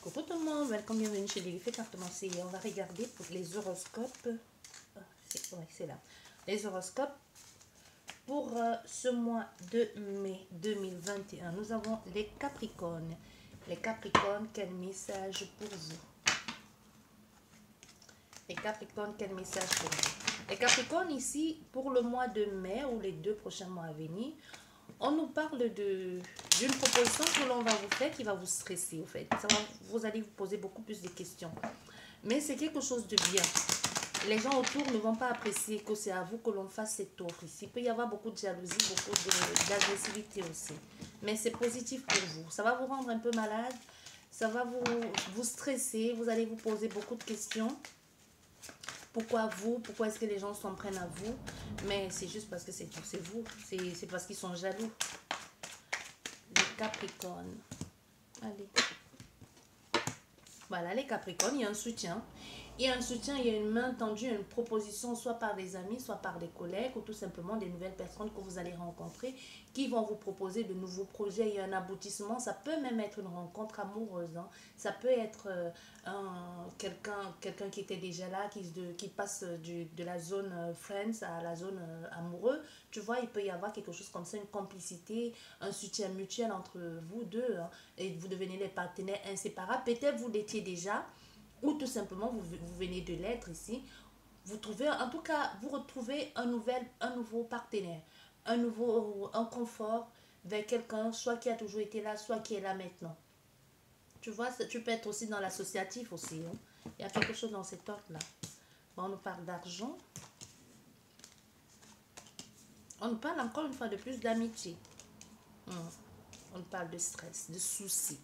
Coucou tout le monde, welcome, bienvenue chez Lily Cartomancier. On va regarder pour les horoscopes. C'est là. Les horoscopes pour ce mois de mai 2021. Nous avons les Capricornes. Les Capricornes, quel message pour vous? Les Capricornes, quel message pour vous? Les Capricornes, ici, pour le mois de mai ou les 2 prochains mois à venir, on nous parle d'une proposition que l'on va vous faire qui va vous stresser, en fait. Vous allez vous poser beaucoup plus de questions. Mais c'est quelque chose de bien. Les gens autour ne vont pas apprécier que c'est à vous que l'on fasse cette offre ici. Il peut y avoir beaucoup de jalousie, beaucoup d'agressivité aussi. Mais c'est positif pour vous. Ça va vous rendre un peu malade. Ça va vous stresser. Vous allez vous poser beaucoup de questions. Pourquoi vous? Pourquoi est-ce que les gens s'en prennent à vous? Mais c'est juste parce que c'est vous. C'est parce qu'ils sont jaloux. Les Capricornes. Allez. Voilà, les Capricornes, il y a un soutien. Il y a un soutien, il y a une main tendue, une proposition, soit par des amis, soit par des collègues, ou tout simplement des nouvelles personnes que vous allez rencontrer, qui vont vous proposer de nouveaux projets. Il y a un aboutissement, ça peut même être une rencontre amoureuse. Hein. Ça peut être quelqu'un qui était déjà là, qui passe de la zone friends à la zone amoureux. Tu vois, il peut y avoir quelque chose comme ça, une complicité, un soutien mutuel entre vous deux, hein, et vous devenez les partenaires inséparables. Peut-être vous l'étiez déjà, ou tout simplement vous venez de l'être ici. Vous trouvez, en tout cas, vous retrouvez un nouveau partenaire, un confort vers quelqu'un, soit qui a toujours été là, soit qui est là maintenant. Tu vois, tu peux être aussi dans l'associatif aussi. Hein. Il y a quelque chose dans cet ordre-là. Bon, on nous parle d'argent. On nous parle encore une fois de plus d'amitié. On nous parle de stress, de soucis.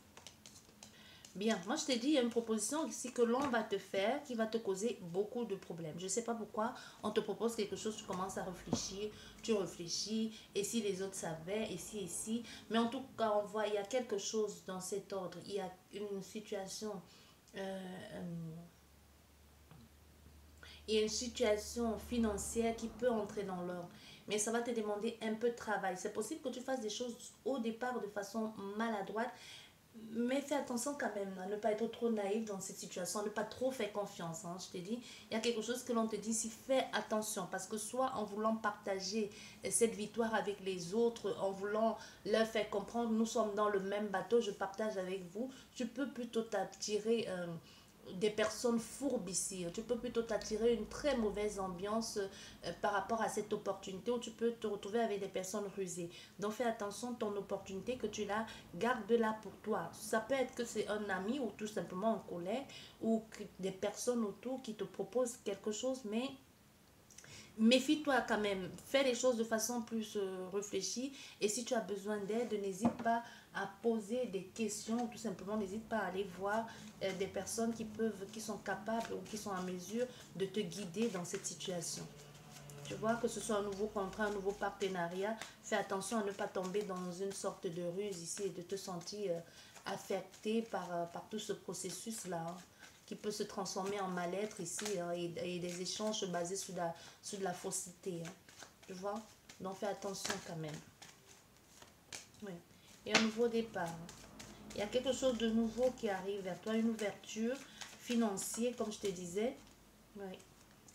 Bien, moi je t'ai dit, il y a une proposition ici que l'on va te faire qui va te causer beaucoup de problèmes. Je ne sais pas pourquoi on te propose quelque chose, tu commences à réfléchir, tu réfléchis, et si les autres savaient, et si. Mais en tout cas, on voit, il y a quelque chose dans cet ordre. Il y a une situation, il y a une situation financière qui peut entrer dans l'ordre. Mais ça va te demander un peu de travail. C'est possible que tu fasses des choses au départ de façon maladroite. Mais fais attention quand même à ne pas être trop naïf dans cette situation, ne pas trop faire confiance. Hein, je te dis, il y a quelque chose que l'on te dit, si fais attention, parce que soit en voulant partager cette victoire avec les autres, en voulant leur faire comprendre, nous sommes dans le même bateau, je partage avec vous, tu peux plutôt t'attirer des personnes fourbes ici. Tu peux plutôt t'attirer une très mauvaise ambiance par rapport à cette opportunité, où tu peux te retrouver avec des personnes rusées. Donc fais attention, ton opportunité que tu l'as, garde-la pour toi. Ça peut être que c'est un ami ou tout simplement un collègue ou des personnes autour qui te proposent quelque chose, mais méfie-toi quand même, fais les choses de façon plus réfléchie, et si tu as besoin d'aide, n'hésite pas à poser des questions, tout simplement n'hésite pas à aller voir des personnes qui sont capables ou qui sont en mesure de te guider dans cette situation. Tu vois, que ce soit un nouveau contrat, un nouveau partenariat, fais attention à ne pas tomber dans une sorte de ruse ici et de te sentir affecté par tout ce processus-là. Hein, qui peut se transformer en mal-être ici, hein, et des échanges basés sur la fausseté. Hein, tu vois? Donc fais attention quand même. Oui. Et un nouveau départ. Il y a quelque chose de nouveau qui arrive vers toi, une ouverture financière, comme je te disais. Oui.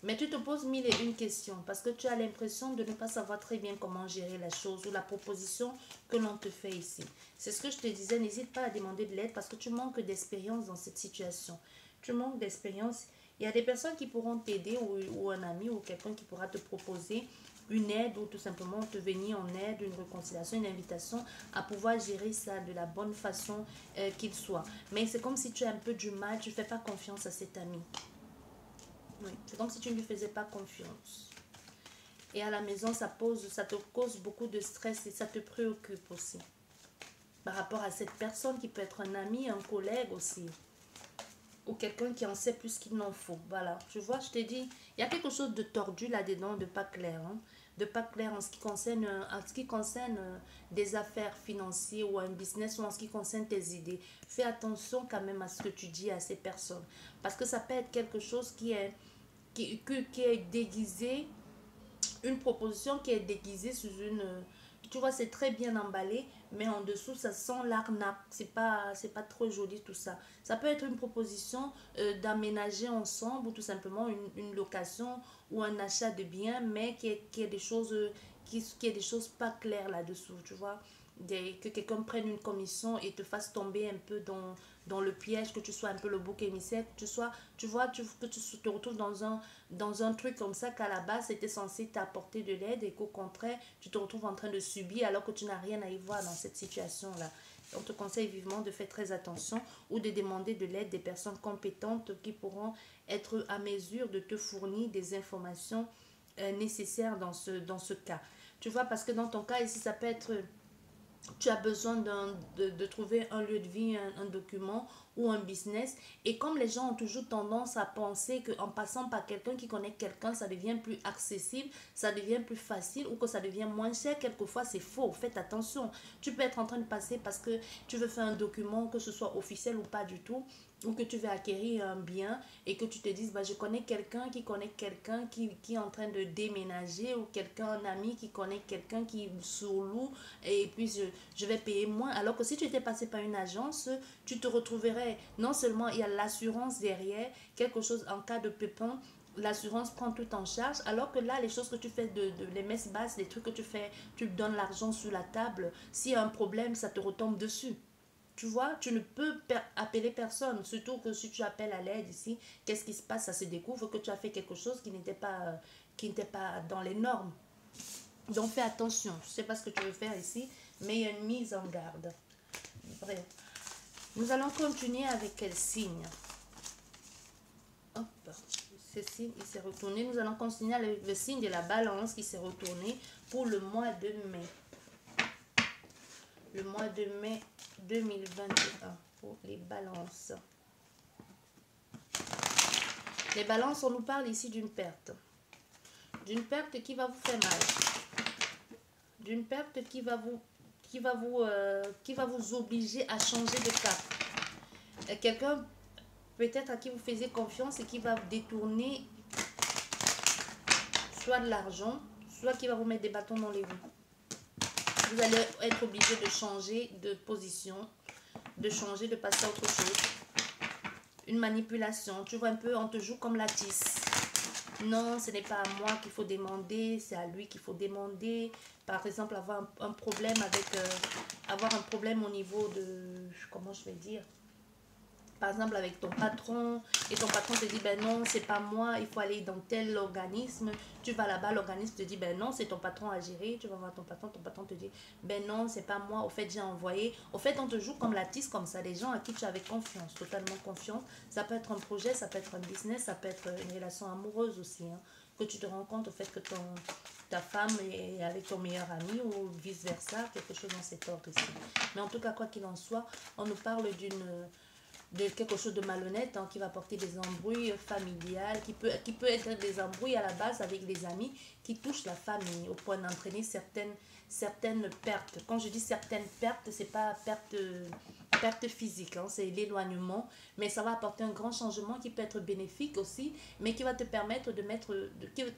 Mais tu te poses mille et une questions parce que tu as l'impression de ne pas savoir très bien comment gérer la chose ou la proposition que l'on te fait ici. C'est ce que je te disais, n'hésite pas à demander de l'aide parce que tu manques d'expérience dans cette situation. Tu manques d'expérience. Il y a des personnes qui pourront t'aider ou un ami ou quelqu'un qui pourra te proposer une aide ou tout simplement te venir en aide, une réconciliation, une invitation à pouvoir gérer ça de la bonne façon qu'il soit. Mais c'est comme si tu as un peu du mal, tu ne fais pas confiance à cet ami. Oui, c'est comme si tu ne lui faisais pas confiance. Et à la maison, ça te cause beaucoup de stress et ça te préoccupe aussi. Par rapport à cette personne qui peut être un ami, un collègue aussi. Ou quelqu'un qui en sait plus qu'il n'en faut. Voilà, tu vois, je t'ai dit, il y a quelque chose de tordu là-dedans, de pas clair. Hein, de pas clair en ce qui concerne des affaires financières ou un business, ou en ce qui concerne tes idées. Fais attention quand même à ce que tu dis à ces personnes. Parce que ça peut être quelque chose qui est déguisé, une proposition qui est déguisée sous une... Tu vois, c'est très bien emballé, mais en dessous, ça sent l'arnaque. C'est pas trop joli tout ça. Ça peut être une proposition d'aménager ensemble ou tout simplement une location ou un achat de biens, mais qui est des choses, qui est des choses pas claires là-dessous, tu vois. Que quelqu'un prenne une commission et te fasse tomber un peu dans le piège, que tu sois un peu le bouc émissaire, que tu sois, tu vois, que tu te retrouves dans un truc comme ça qu'à la base c'était censé t'apporter de l'aide et qu'au contraire tu te retrouves en train de subir alors que tu n'as rien à y voir dans cette situation-là. On te conseille vivement de faire très attention ou de demander de l'aide des personnes compétentes qui pourront être à mesure de te fournir des informations nécessaires dans ce cas. Tu vois, parce que dans ton cas ici, ça peut être tu as besoin de trouver un lieu de vie, un document ou un business. Et comme les gens ont toujours tendance à penser qu'en passant par quelqu'un qui connaît quelqu'un, ça devient plus accessible, ça devient plus facile ou que ça devient moins cher, quelquefois c'est faux. Faites attention. Tu peux être en train de passer parce que tu veux faire un document, que ce soit officiel ou pas du tout, ou que tu veux acquérir un bien et que tu te dises, bah, je connais quelqu'un qui connaît quelqu'un qui est en train de déménager ou quelqu'un, un ami qui connaît quelqu'un qui sous-loue et puis je vais payer moins. Alors que si tu étais passé par une agence, tu te retrouverais, non seulement il y a l'assurance derrière, quelque chose en cas de pépin, l'assurance prend tout en charge, alors que là, les choses que tu fais, les messes basses, les trucs que tu fais, tu donnes l'argent sur la table, s'il y a un problème, ça te retombe dessus. Tu vois, tu ne peux appeler personne, surtout que si tu appelles à l'aide ici, qu'est-ce qui se passe? Ça se découvre que tu as fait quelque chose qui n'était pas dans les normes. Donc fais attention, je ne sais pas ce que tu veux faire ici, mais il y a une mise en garde. Bref, nous allons continuer avec quel signe? Hop, ce signe il s'est retourné. Nous allons continuer avec le signe de la balance qui s'est retourné pour le mois de mai. Le mois de mai 2021 pour les balances. Les balances, on nous parle ici d'une perte. D'une perte qui va vous faire mal. D'une perte qui va vous obliger à changer de cap. Quelqu'un peut-être à qui vous faisiez confiance et qui va vous détourner soit de l'argent, soit qui va vous mettre des bâtons dans les roues. Vous allez être obligé de changer de position, de changer, de passer à autre chose. Une manipulation, tu vois un peu, on te joue comme la tisse. Non, ce n'est pas à moi qu'il faut demander, c'est à lui qu'il faut demander. Par exemple, avoir un problème avec, avoir un problème au niveau de, comment je vais dire, par exemple avec ton patron, et ton patron te dit ben non, c'est pas moi, il faut aller dans tel organisme. Tu vas là-bas, l'organisme te dit ben non, c'est ton patron à gérer. Tu vas voir ton patron te dit ben non, c'est pas moi, au fait j'ai envoyé. Au fait on te joue comme la tisse, comme ça, les gens à qui tu avais confiance, totalement confiance. Ça peut être un projet, ça peut être un business, ça peut être une relation amoureuse aussi, hein, que tu te rends compte au fait que ta femme est avec ton meilleur ami ou vice versa, quelque chose dans cet ordre ici. Mais en tout cas, quoi qu'il en soit, on nous parle de quelque chose de malhonnête, hein, qui va porter des embrouilles familiales, qui peut être des embrouilles à la base avec les amis, qui touchent la famille au point d'entraîner certaines pertes. Quand je dis certaines pertes, c'est pas perte physique, hein, c'est l'éloignement, mais ça va apporter un grand changement qui peut être bénéfique aussi, mais qui va te permettre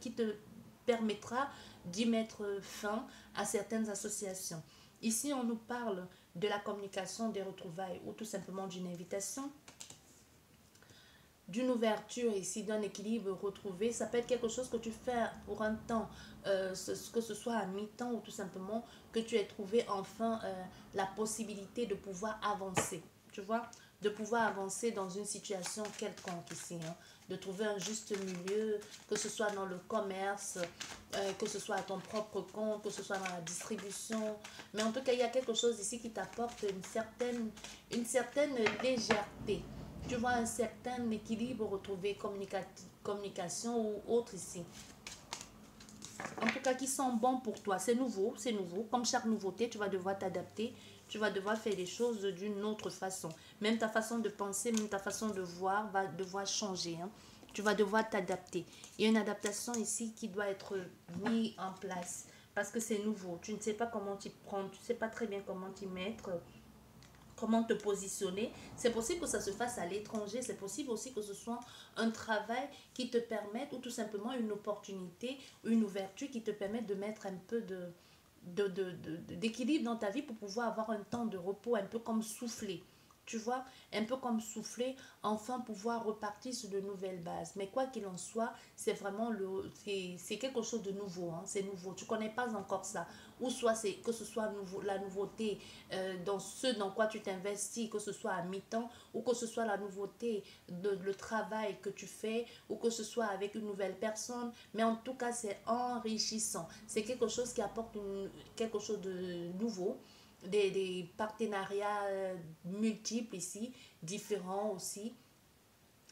qui te permettra d'y mettre fin à certaines associations. Ici, on nous parle de la communication, des retrouvailles ou tout simplement d'une invitation, d'une ouverture ici, d'un équilibre retrouvé. Ça peut être quelque chose que tu fais pour un temps, que ce soit à mi-temps ou tout simplement que tu aies trouvé enfin la possibilité de pouvoir avancer. Tu vois, de pouvoir avancer dans une situation quelconque ici, hein, de trouver un juste milieu, que ce soit dans le commerce, que ce soit à ton propre compte, que ce soit dans la distribution. Mais en tout cas, il y a quelque chose ici qui t'apporte une certaine légèreté. Tu vois, un certain équilibre retrouvé, communication ou autre ici. En tout cas, qui sont bons pour toi. C'est nouveau, c'est nouveau. Comme chaque nouveauté, tu vas devoir t'adapter. Tu vas devoir faire les choses d'une autre façon. Même ta façon de penser, même ta façon de voir va devoir changer, hein. Tu vas devoir t'adapter. Il y a une adaptation ici qui doit être mise en place. Parce que c'est nouveau. Tu ne sais pas comment t'y prendre. Tu ne sais pas très bien comment t'y mettre, comment te positionner. C'est possible que ça se fasse à l'étranger. C'est possible aussi que ce soit un travail qui te permette ou tout simplement une opportunité, une ouverture qui te permette de mettre un peu d'équilibre dans ta vie pour pouvoir avoir un temps de repos, un peu comme souffler. Tu vois, un peu comme souffler, enfin pouvoir repartir sur de nouvelles bases. Mais quoi qu'il en soit, c'est vraiment c'est quelque chose de nouveau. Hein, c'est nouveau. Tu connais pas encore ça. Ou soit c'est que ce soit nouveau, la nouveauté dans ce dans quoi tu t'investis, que ce soit à mi-temps, ou que ce soit la nouveauté de le travail que tu fais, ou que ce soit avec une nouvelle personne. Mais en tout cas, c'est enrichissant. C'est quelque chose qui apporte quelque chose de nouveau, des partenariats multiples ici, différents aussi.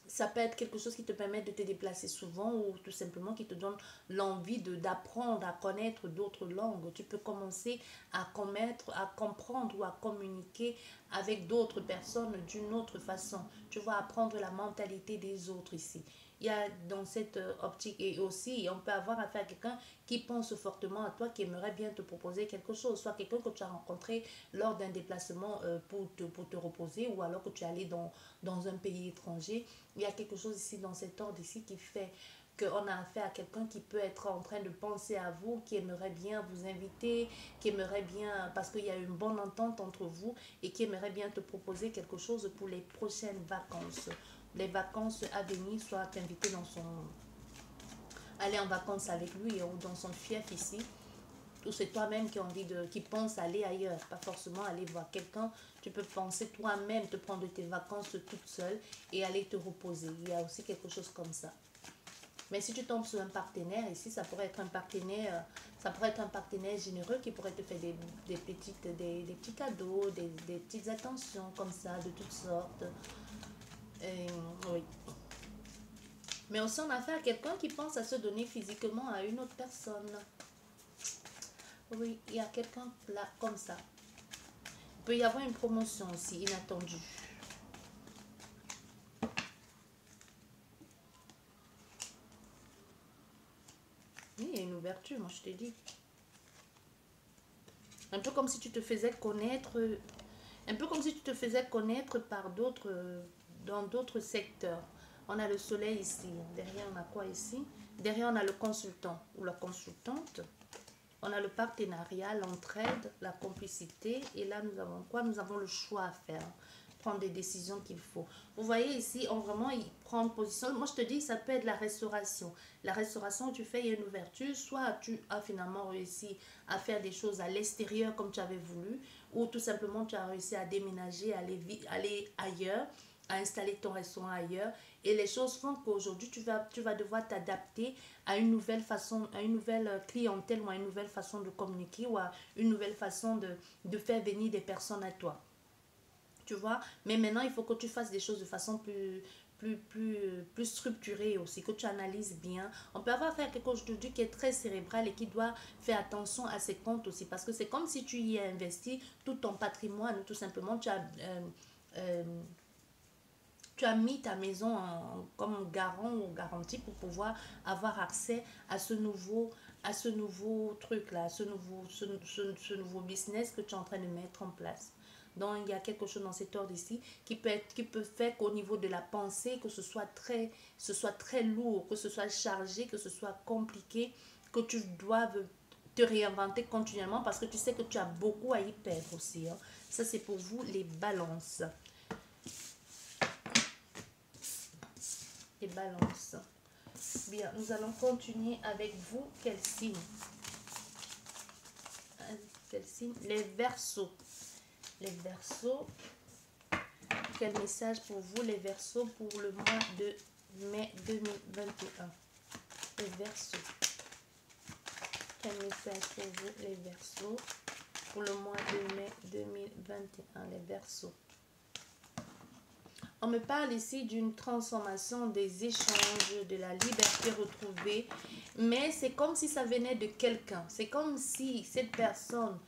Ça peut être quelque chose qui te permet de te déplacer souvent ou tout simplement qui te donne l'envie d'apprendre à connaître d'autres langues. Tu peux commencer à connaître, à comprendre ou à communiquer avec d'autres personnes d'une autre façon. Tu vas apprendre la mentalité des autres ici. Il y a dans cette optique et aussi on peut avoir affaire à quelqu'un qui pense fortement à toi, qui aimerait bien te proposer quelque chose, soit quelqu'un que tu as rencontré lors d'un déplacement pour te reposer ou alors que tu es allé dans un pays étranger. Il y a quelque chose ici dans cet ordre ici qui fait qu'on a affaire à quelqu'un qui peut être en train de penser à vous, qui aimerait bien vous inviter, qui aimerait bien, parce qu'il y a une bonne entente entre vous et qui aimerait bien te proposer quelque chose pour les prochaines vacances. Les vacances à venir, soit t'inviter dans son... aller en vacances avec lui ou dans son fief ici. Ou c'est toi-même qui a envie qui pense aller ailleurs, pas forcément aller voir quelqu'un. Tu peux penser toi-même te prendre tes vacances toute seule et aller te reposer. Il y a aussi quelque chose comme ça. Mais si tu tombes sur un partenaire ici, ça pourrait être un partenaire, généreux qui pourrait te faire des petits cadeaux, des petites attentions comme ça, de toutes sortes. Oui. Mais aussi on a affaire à quelqu'un qui pense à se donner physiquement à une autre personne. Oui, il y a quelqu'un là comme ça. Il peut y avoir une promotion aussi, inattendue. Oui, il y a une ouverture, moi je te dis. Un peu comme si tu te faisais connaître, un peu comme si tu te faisais connaître par d'autres, dans d'autres secteurs. On a le soleil ici. Derrière, on a quoi ici? Derrière, on a le consultant ou la consultante. On a le partenariat, l'entraide, la complicité. Et là, nous avons quoi? Nous avons le choix à faire. Prendre des décisions qu'il faut. Vous voyez ici, on vraiment il prend position. Moi, je te dis, ça peut être la restauration. La restauration, tu fais une ouverture. Soit tu as finalement réussi à faire des choses à l'extérieur comme tu avais voulu. Ou tout simplement, tu as réussi à déménager, aller ailleurs, à installer ton restaurant ailleurs. Et les choses font qu'aujourd'hui, tu vas devoir t'adapter à une nouvelle façon, à une nouvelle clientèle ou à une nouvelle façon de communiquer ou à une nouvelle façon de faire venir des personnes à toi. Tu vois, mais maintenant, il faut que tu fasses des choses de façon plus structurée aussi, que tu analyses bien. On peut avoir affaire à quelque chose aujourd'hui qui est très cérébral et qui doit faire attention à ses comptes aussi, parce que c'est comme si tu y as investi tout ton patrimoine, tout simplement, euh, tu as mis ta maison comme garant ou garantie pour pouvoir avoir accès à ce nouveau truc là, ce nouveau business que tu es en train de mettre en place. Donc il y a quelque chose dans cet ordre ici qui peut faire qu'au niveau de la pensée, que ce soit très lourd, que ce soit chargé, que ce soit compliqué, que tu doives te réinventer continuellement parce que tu sais que tu as beaucoup à y perdre aussi. Hein. Ça c'est pour vous les balances. Et balance. Bien, nous allons continuer avec vous. Quel signe? Quel signe? Les Verseaux. Les Verseaux. Quel message pour vous, les Verseaux, pour le mois de mai 2021? Les Verseaux. Quel message pour vous, les Verseaux, pour le mois de mai 2021? Les Verseaux. On me parle ici d'une transformation des échanges, de la liberté retrouvée, mais c'est comme si ça venait de quelqu'un. C'est comme si cette personne,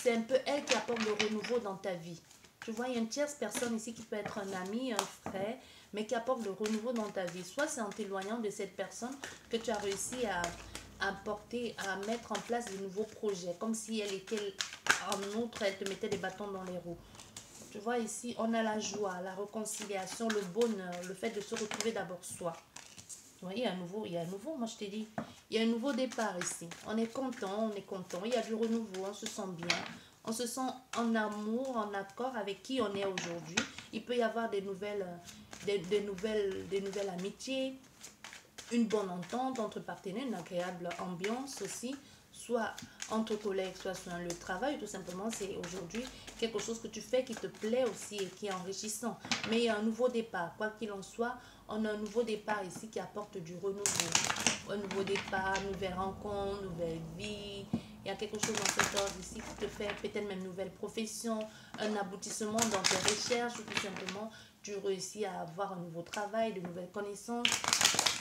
c'est un peu elle qui apporte le renouveau dans ta vie. Tu vois, il y a une tierce personne ici qui peut être un ami, un frère, mais qui apporte le renouveau dans ta vie. Soit c'est en t'éloignant de cette personne que tu as réussi à mettre en place de nouveaux projets, comme si elle était en outre, elle te mettait des bâtons dans les roues. Tu vois ici, on a la joie, la réconciliation, le bonheur, le fait de se retrouver d'abord soi. Oui, il y a un nouveau, moi je t'ai dit, il y a un nouveau départ ici. On est content, il y a du renouveau, on se sent bien, on se sent en amour, en accord avec qui on est aujourd'hui. Il peut y avoir des nouvelles, des nouvelles amitiés, une bonne entente entre partenaires, une agréable ambiance aussi, soit entre collègues, soit sur le travail, tout simplement, c'est aujourd'hui quelque chose que tu fais qui te plaît aussi et qui est enrichissant. Mais il y a un nouveau départ, quoi qu'il en soit, on a un nouveau départ ici qui apporte du renouveau. Un nouveau départ, nouvelle rencontre, nouvelle vie. Il y a quelque chose dans cet ordre ici qui te fait peut-être même une nouvelle profession, un aboutissement dans tes recherches ou tout simplement tu réussis à avoir un nouveau travail, de nouvelles connaissances.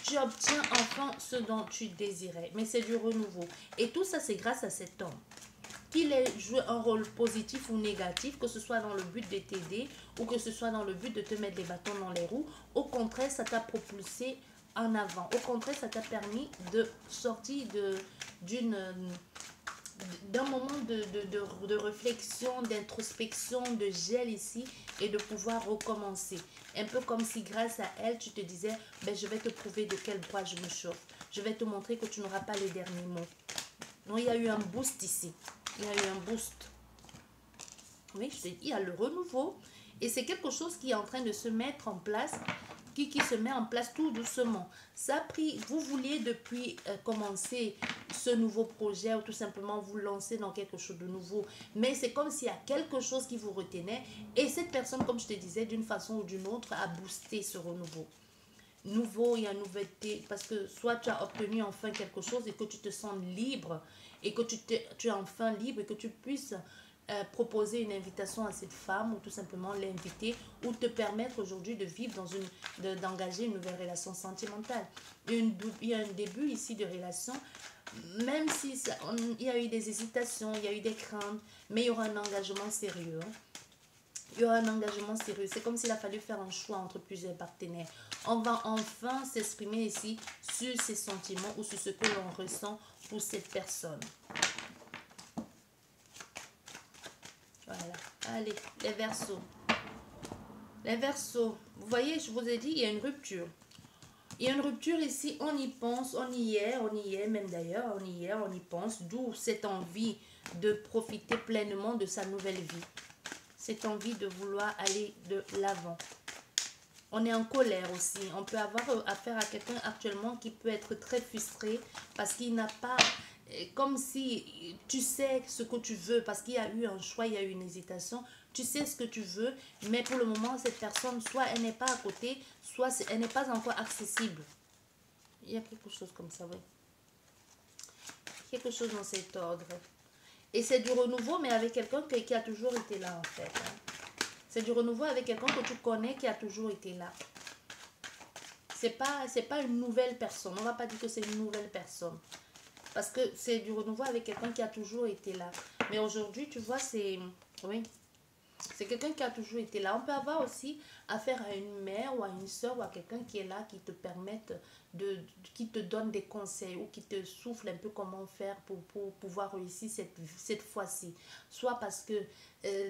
Tu obtiens enfin ce dont tu désirais. Mais c'est du renouveau. Et tout ça, c'est grâce à cet homme. Qu'il ait joué un rôle positif ou négatif, que ce soit dans le but de t'aider ou que ce soit dans le but de te mettre les bâtons dans les roues, au contraire, ça t'a propulsé en avant. Au contraire, ça t'a permis de sortir d'une d'un moment de réflexion, d'introspection, de gel ici et de pouvoir recommencer. Un peu comme si grâce à elle, tu te disais, ben, je vais te prouver de quel bois je me chauffe. Je vais te montrer que tu n'auras pas les derniers mots. Donc, il y a eu un boost ici. Il y a eu un boost. Oui, je te dis, il y a le renouveau. Et c'est quelque chose qui est en train de se mettre en place, qui se met en place tout doucement. Ça a pris, vous vouliez depuis commencer ce nouveau projet ou tout simplement vous lancer dans quelque chose de nouveau. Mais c'est comme s'il y a quelque chose qui vous retenait. Et cette personne, comme je te disais, d'une façon ou d'une autre, a boosté ce renouveau. Nouveau, il y a une nouveauté, parce que soit tu as obtenu enfin quelque chose et que tu te sens libre et que tu es enfin libre et que tu puisses proposer une invitation à cette femme ou tout simplement l'inviter ou te permettre aujourd'hui de vivre d'engager une nouvelle relation sentimentale. Il y a un début ici de relation, même si il y a eu des hésitations, il y a eu des craintes, mais il y aura un engagement sérieux, hein. Il y aura un engagement sérieux. C'est comme s'il a fallu faire un choix entre plusieurs partenaires. On va enfin s'exprimer ici sur ses sentiments ou sur ce que l'on ressent pour cette personne. Voilà. Allez, les Verseaux. Les Verseaux. Vous voyez, je vous ai dit, il y a une rupture. Il y a une rupture ici, on y pense, on y est même d'ailleurs, on y pense. D'où cette envie de profiter pleinement de sa nouvelle vie. Cette envie de vouloir aller de l'avant. On est en colère aussi. On peut avoir affaire à quelqu'un actuellement qui peut être très frustré parce qu'il n'a pas, comme si tu sais ce que tu veux, parce qu'il y a eu un choix, il y a eu une hésitation. Tu sais ce que tu veux, mais pour le moment, cette personne, soit elle n'est pas à côté, soit elle n'est pas encore accessible. Il y a quelque chose comme ça, oui. Quelque chose dans cet ordre. Et c'est du renouveau, mais avec quelqu'un qui a toujours été là, en fait. Hein. C'est du renouveau avec quelqu'un que tu connais qui a toujours été là. C'est pas une nouvelle personne. On ne va pas dire que c'est une nouvelle personne. Parce que c'est du renouveau avec quelqu'un qui a toujours été là. Mais aujourd'hui, tu vois, c'est... Oui. C'est quelqu'un qui a toujours été là. On peut avoir aussi affaire à une mère ou à une soeur ou à quelqu'un qui est là, qui te permette qui te donne des conseils ou qui te souffle un peu comment faire pour pouvoir réussir cette fois-ci. Soit parce que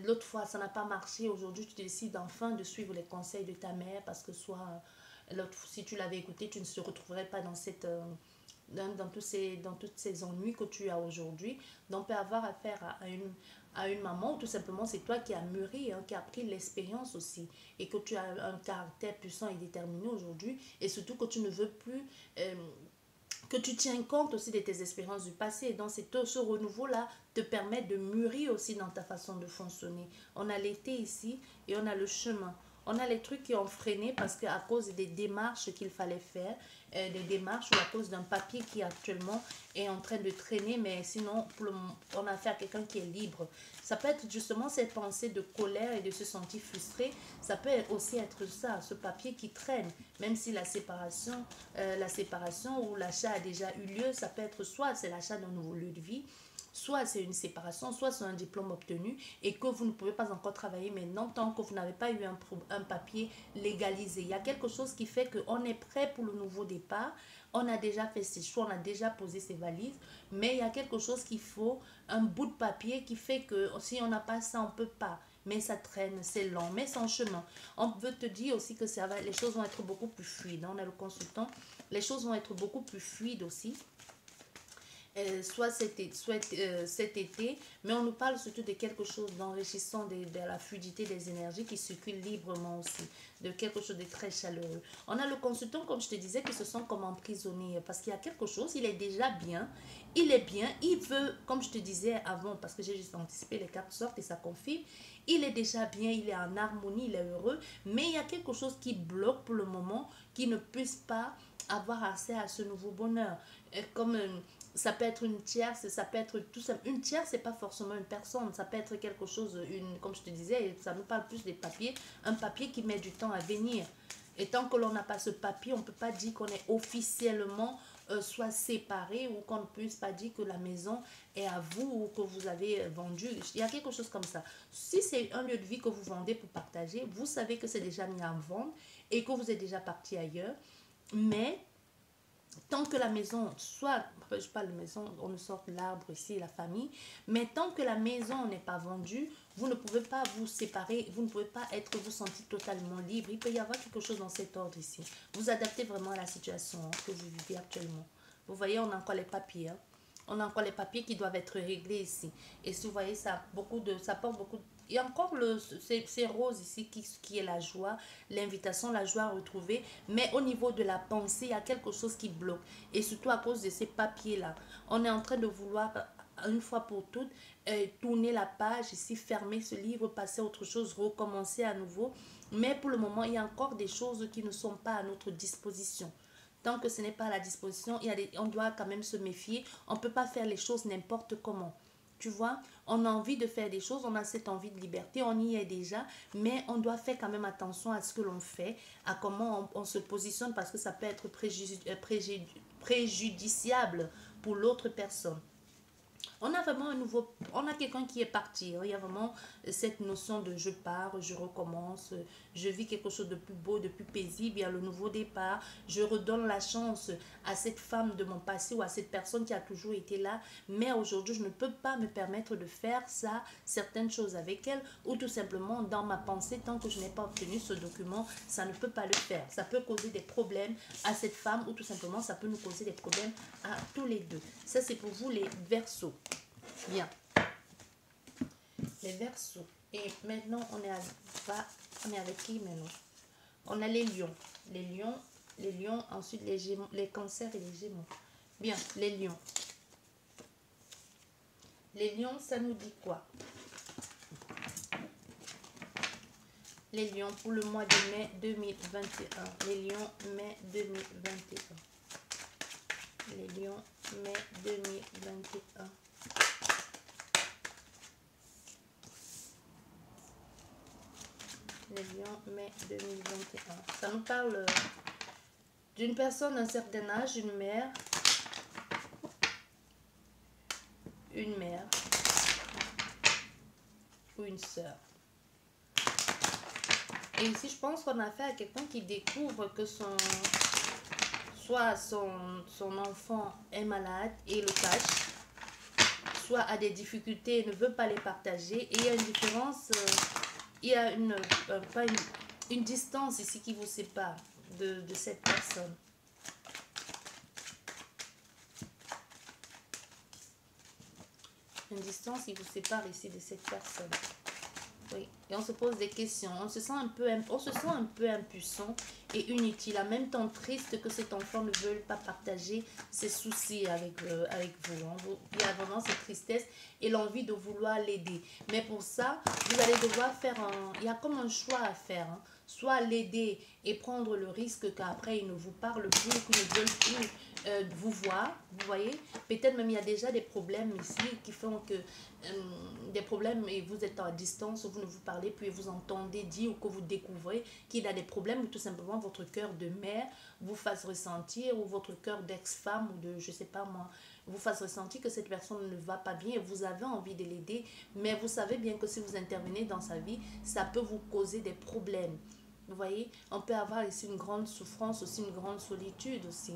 l'autre fois ça n'a pas marché, aujourd'hui tu décides enfin de suivre les conseils de ta mère parce que soit si tu l'avais écouté, tu ne se retrouverais pas dans cette... dans toutes ces ennuis que tu as aujourd'hui. Donc, on peut avoir affaire à une maman ou tout simplement c'est toi qui as mûri, hein, qui a pris l'expérience aussi et que tu as un caractère puissant et déterminé aujourd'hui et surtout que tu ne veux plus... que tu tiens compte aussi de tes expériences du passé. Et donc, ce renouveau-là te permet de mûrir aussi dans ta façon de fonctionner. On a l'été ici et on a le chemin. On a les trucs qui ont freiné parce qu'à cause des démarches qu'il fallait faire, des démarches ou à cause d'un papier qui actuellement est en train de traîner, mais sinon, on a affaire à quelqu'un qui est libre. Ça peut être justement cette pensée de colère et de se sentir frustré. Ça peut aussi être ça, ce papier qui traîne, même si la séparation ou l'achat a déjà eu lieu. Ça peut être soit c'est l'achat d'un nouveau lieu de vie, soit c'est une séparation, soit c'est un diplôme obtenu et que vous ne pouvez pas encore travailler maintenant tant que vous n'avez pas eu un papier légalisé. Il y a quelque chose qui fait qu'on est prêt pour le nouveau départ. On a déjà fait ses choix, on a déjà posé ses valises, mais il y a quelque chose qu'il faut, un bout de papier qui fait que si on n'a pas ça, on ne peut pas. mais ça traîne, c'est lent, mais c'est en chemin. On veut te dire aussi que les choses vont être beaucoup plus fluides. On a le consultant, les choses vont être beaucoup plus fluides aussi. Soit cet été, mais on nous parle surtout de quelque chose d'enrichissant, de la fluidité des énergies qui circulent librement aussi, de quelque chose de très chaleureux. On a le consultant, comme je te disais, qui se sent comme emprisonné parce qu'il y a quelque chose, il est déjà bien, il veut, comme je te disais avant, parce que j'ai juste anticipé, les cartes sortent et ça confirme, il est déjà bien, il est en harmonie, il est heureux, mais il y a quelque chose qui bloque pour le moment, qui ne puisse pas avoir accès à ce nouveau bonheur. Comme ça peut être une tierce, ça peut être tout simple. Une tierce, c'est pas forcément une personne, ça peut être quelque chose, comme je te disais, ça nous parle plus des papiers, un papier qui met du temps à venir. Et tant que l'on n'a pas ce papier, on ne peut pas dire qu'on est officiellement soit séparé ou qu'on ne puisse pas dire que la maison est à vous ou que vous avez vendu. Il y a quelque chose comme ça. Si c'est un lieu de vie que vous vendez pour partager, vous savez que c'est déjà mis en vente et que vous êtes déjà parti ailleurs. Mais tant que la maison, soit, je parle de maison, on ne sort l'arbre ici, la famille, mais tant que la maison n'est pas vendue, vous ne pouvez pas vous séparer, vous ne pouvez pas vous sentir totalement libre. Il peut y avoir quelque chose dans cet ordre ici. Vous adaptez vraiment à la situation que vous vivez actuellement. Vous voyez, on a encore les papiers. On a encore les papiers qui doivent être réglés ici. Et si vous voyez, ça porte beaucoup de... Il y a encore ces roses ici qui est la joie, l'invitation, la joie à retrouver. Mais au niveau de la pensée, il y a quelque chose qui bloque. Et surtout à cause de ces papiers-là. On est en train de vouloir, une fois pour toutes, tourner la page ici, fermer ce livre, passer à autre chose, recommencer à nouveau. Mais pour le moment, il y a encore des choses qui ne sont pas à notre disposition. Tant que ce n'est pas à la disposition, on doit quand même se méfier. On ne peut pas faire les choses n'importe comment. Tu vois, on a envie de faire des choses, on a cette envie de liberté, on y est déjà, mais on doit faire quand même attention à ce que l'on fait, à comment on se positionne, parce que ça peut être préjudiciable pour l'autre personne. On a vraiment on a quelqu'un qui est parti. Il y a vraiment cette notion de je pars, je recommence, je vis quelque chose de plus beau, de plus paisible. Il y a le nouveau départ. Je redonne la chance à cette femme de mon passé ou à cette personne qui a toujours été là. Mais aujourd'hui, je ne peux pas me permettre de faire ça, certaines choses avec elle, ou tout simplement dans ma pensée, tant que je n'ai pas obtenu ce document, ça ne peut pas le faire. Ça peut causer des problèmes à cette femme ou tout simplement, ça peut nous causer des problèmes à tous les deux. Ça, c'est pour vous les Verseaux. Bien. Les Verseaux. Et maintenant, on est avec qui maintenant? On a les lions. Les lions, ensuite les gémeaux, les cancers et les gémeaux. Bien, les lions. Les lions, ça nous dit quoi? Les lions pour le mois de mai 2021. Les lions, mai 2021. Les lions, mai 2021. Les lions, mai 2021. Ça nous parle d'une personne d'un certain âge, une mère, ou une sœur. Et ici, je pense qu'on a affaire à quelqu'un qui découvre que soit son enfant est malade et le cache, soit a des difficultés et ne veut pas les partager. Et il y a une différence, il y a une distance ici qui vous sépare de cette personne. Une distance qui vous sépare ici de cette personne. Oui, et on se pose des questions, on se sent un peu impuissant et inutile, en même temps triste que cet enfant ne veuille pas partager ses soucis avec vous. Il y a vraiment cette tristesse et l'envie de vouloir l'aider. Mais pour ça, vous allez devoir il y a comme un choix à faire. Soit l'aider et prendre le risque qu'après il ne vous parle plus, qu'il ne veulent plus vous voir, vous voyez. Peut-être même il y a déjà des problèmes ici qui font que des problèmes et vous êtes à distance, vous ne vous parlez plus et vous entendez dire ou que vous découvrez qu'il a des problèmes ou tout simplement votre cœur de mère vous fasse ressentir ou votre cœur d'ex-femme ou de je sais pas moi vous fasse ressentir que cette personne ne va pas bien et vous avez envie de l'aider, mais vous savez bien que si vous intervenez dans sa vie, ça peut vous causer des problèmes. Vous voyez, on peut avoir ici une grande souffrance, aussi une grande solitude aussi,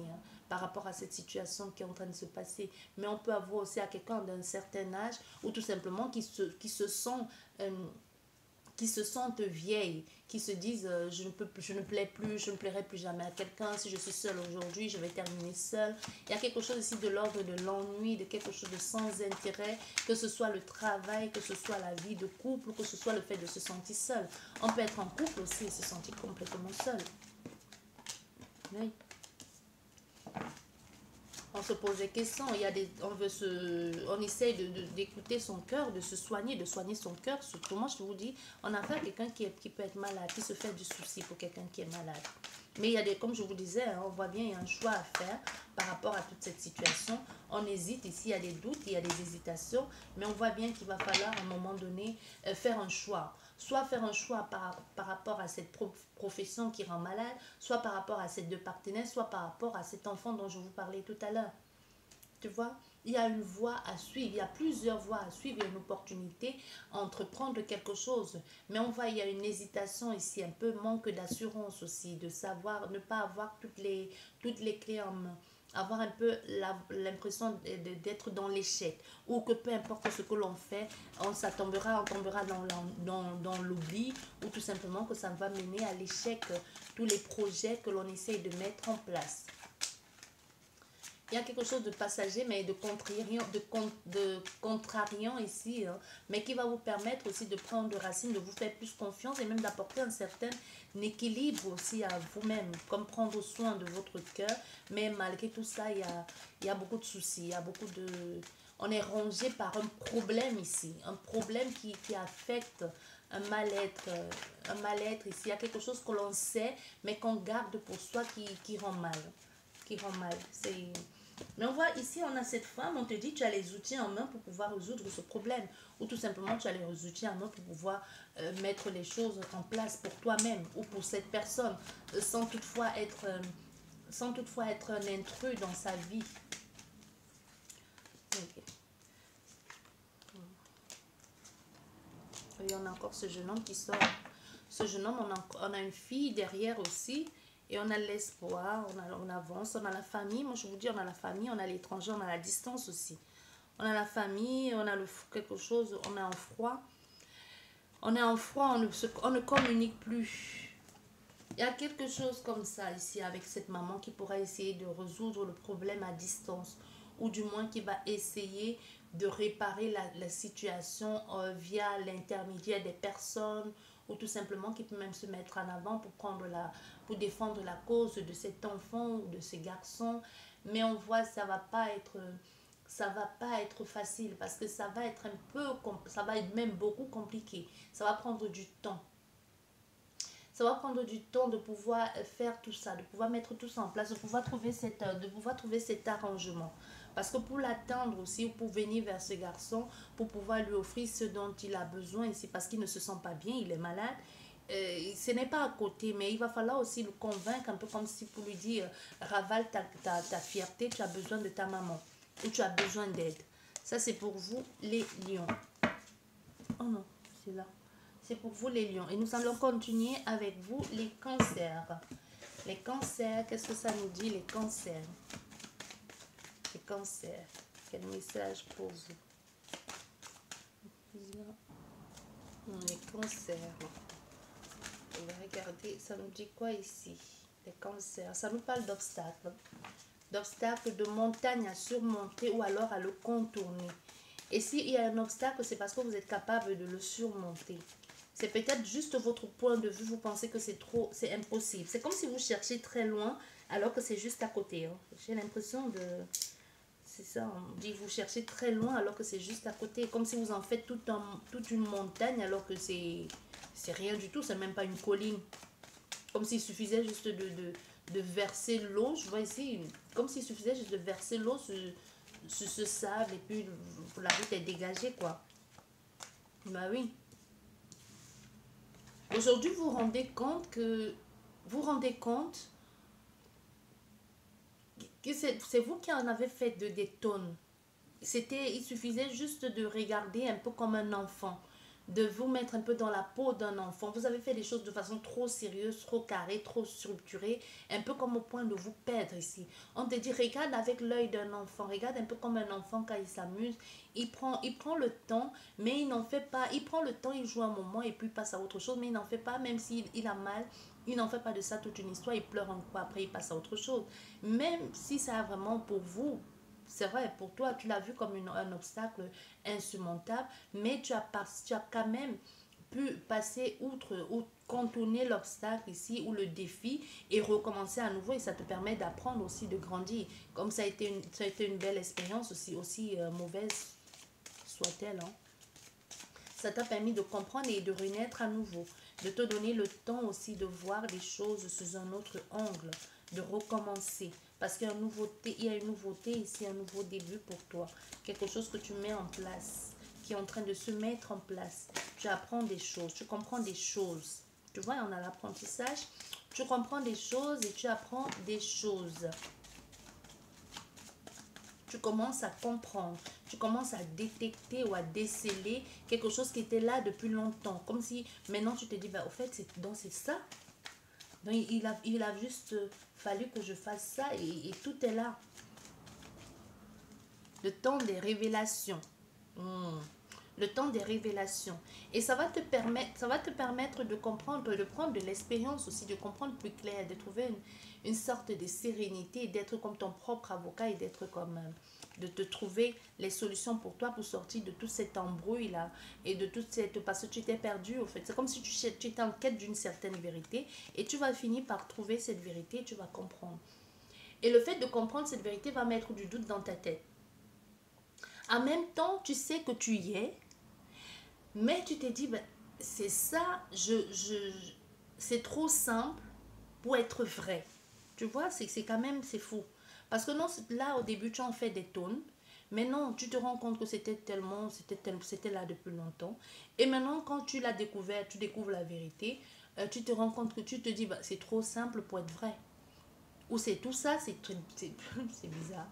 par rapport à cette situation qui est en train de se passer. Mais on peut avoir aussi à quelqu'un d'un certain âge ou tout simplement qui se sent qui se sentent vieilles, qui se disent je ne plais plus, je ne plairai plus jamais à quelqu'un. Si je suis seule aujourd'hui, je vais terminer seule. Il y a quelque chose ici de l'ordre de l'ennui, de quelque chose de sans intérêt, que ce soit le travail, que ce soit la vie de couple, que ce soit le fait de se sentir seul. On peut être en couple aussi et se sentir complètement seul. Oui. On se pose des questions, il y a des, on essaye d'écouter son cœur, de se soigner, de soigner son cœur. Surtout, moi, je vous dis, on a affaire à quelqu'un qui peut être malade, qui se fait du souci pour quelqu'un qui est malade. Mais il y a des, comme je vous disais, hein, on voit bien, il y a un choix à faire par rapport à toute cette situation. On hésite ici, il y a des doutes, il y a des hésitations, mais on voit bien qu'il va falloir à un moment donné faire un choix. Soit faire un choix par rapport à cette profession qui rend malade, soit par rapport à ces deux partenaires, soit par rapport à cet enfant dont je vous parlais tout à l'heure. Tu vois, il y a une voie à suivre, il y a plusieurs voies à suivre, il y a une opportunité à entreprendre quelque chose. Mais on voit, il y a une hésitation ici, un peu manque d'assurance aussi, de savoir, ne pas avoir toutes les clés en main. Avoir un peu l'impression d'être dans l'échec, ou que peu importe ce que l'on fait, on tombera dans l'oubli, ou tout simplement que ça va mener à l'échec tous les projets que l'on essaye de mettre en place. Il y a quelque chose de passager, mais de contrariant ici, hein, mais qui va vous permettre aussi de prendre racine, de vous faire plus confiance et même d'apporter un certain équilibre aussi à vous-même, comme prendre soin de votre cœur. Mais malgré tout ça, il y a beaucoup de soucis, il y a beaucoup de... On est rongé par un problème ici, un problème qui affecte un mal-être ici. Il y a quelque chose que l'on sait, mais qu'on garde pour soi qui rend mal. Qui rend mal. Mais on voit ici, on a cette femme, on te dit tu as les outils en main pour pouvoir résoudre ce problème. Ou tout simplement tu as les outils en main pour pouvoir mettre les choses en place pour toi-même ou pour cette personne, sans toutefois être un intrus dans sa vie. Okay. Et on a encore ce jeune homme qui sort. Ce jeune homme, on a une fille derrière aussi. Et on a l'espoir, on avance, on a la famille. Moi, je vous dis, on a la famille, on a l'étranger, on a la distance aussi. On a la famille, on a quelque chose, on est en froid. On est en froid, on ne communique plus. Il y a quelque chose comme ça ici avec cette maman qui pourra essayer de résoudre le problème à distance. Ou du moins qui va essayer de réparer la situation via l'intermédiaire des personnes, ou tout simplement qui peut même se mettre en avant pour défendre la cause de cet enfant ou de ce garçon. Mais on voit ça va pas être facile, parce que ça va être ça va être même beaucoup compliqué. Ça va prendre du temps. Ça va prendre du temps de pouvoir faire tout ça, de pouvoir mettre tout ça en place, de pouvoir trouver cet arrangement. Parce que pour l'atteindre aussi, ou pour venir vers ce garçon, pour pouvoir lui offrir ce dont il a besoin ici, parce qu'il ne se sent pas bien, il est malade, ce n'est pas à côté, mais il va falloir aussi le convaincre, un peu comme si pour lui dire, ravale ta fierté, tu as besoin de ta maman, ou tu as besoin d'aide. Ça, c'est pour vous, les lions. Oh non, c'est là. C'est pour vous, les lions. Et nous allons continuer avec vous, les cancers. Les cancers, qu'est-ce que ça nous dit, les cancers? Les cancers. Quel message pour vous? Les cancers. On va regarder, ça nous dit quoi ici? Les cancers. Ça nous parle d'obstacles. D'obstacles, de montagnes à surmonter ou alors à le contourner. Et s'il y a un obstacle, c'est parce que vous êtes capable de le surmonter. C'est peut-être juste votre point de vue, vous pensez que c'est impossible. C'est comme si vous cherchez très loin alors que c'est juste à côté. Hein. J'ai l'impression de... C'est ça, on dit vous cherchez très loin alors que c'est juste à côté. Comme si vous en faites toute une montagne alors que c'est rien du tout, c'est même pas une colline. Comme s'il suffisait juste de verser l'eau, je vois ici, comme s'il suffisait juste de verser l'eau sur ce sable et puis la route est dégagée quoi. Bah oui. Aujourd'hui, vous vous rendez compte que c'est vous qui en avez fait des tonnes. Il suffisait juste de regarder un peu comme un enfant, de vous mettre un peu dans la peau d'un enfant. Vous avez fait des choses de façon trop sérieuse, trop carrée, trop structurée, un peu comme au point de vous perdre ici. On te dit, regarde avec l'œil d'un enfant, regarde un peu comme un enfant quand il s'amuse. Il prend le temps, mais il n'en fait pas. Il prend le temps, il joue un moment et puis il passe à autre chose, mais il n'en fait pas, même s'il il a mal. Il n'en fait pas de ça toute une histoire, il pleure un coup, après il passe à autre chose. Même si ça a vraiment pour vous, c'est vrai, pour toi, tu l'as vu comme un obstacle insurmontable, mais tu as quand même pu passer outre ou contourner l'obstacle ici ou le défi et recommencer à nouveau et ça te permet d'apprendre aussi, de grandir. Comme ça a été une belle expérience aussi mauvaise soit-elle, hein. Ça t'a permis de comprendre et de renaître à nouveau, de te donner le temps aussi de voir les choses sous un autre angle, de recommencer. Parce qu'il y a une nouveauté ici, un nouveau début pour toi. Quelque chose que tu mets en place, qui est en train de se mettre en place. Tu apprends des choses, tu comprends des choses. Tu vois, on a l'apprentissage. Tu comprends des choses et tu apprends des choses. Tu commences à comprendre, tu commences à détecter ou à déceler quelque chose qui était là depuis longtemps. Comme si maintenant tu te dis, bah, au fait, c'est ça. Donc il a juste fallu que je fasse ça et tout est là. Le temps des révélations. Hmm. Le temps des révélations. Et ça va te permettre de comprendre, de prendre de l'expérience aussi, de comprendre plus clair, de trouver une sorte de sérénité, d'être comme ton propre avocat et d'être comme, de te trouver les solutions pour toi pour sortir de tout cet embrouille là et de toute cette, parce que tu t'es perdu au fait. C'est comme si tu étais en quête d'une certaine vérité et tu vas finir par trouver cette vérité et tu vas comprendre. Et le fait de comprendre cette vérité va mettre du doute dans ta tête. En même temps, tu sais que tu y es, mais tu t'es dit, ben, c'est ça, c'est trop simple pour être vrai. Tu vois, c'est quand même, c'est fou. Parce que non, là, au début, tu en fais des tonnes. Mais non, tu te rends compte que c'était là depuis longtemps. Et maintenant, quand tu l'as découvert, tu découvres la vérité, tu te rends compte que tu te dis, bah, c'est trop simple pour être vrai. Ou c'est tout ça, c'est bizarre.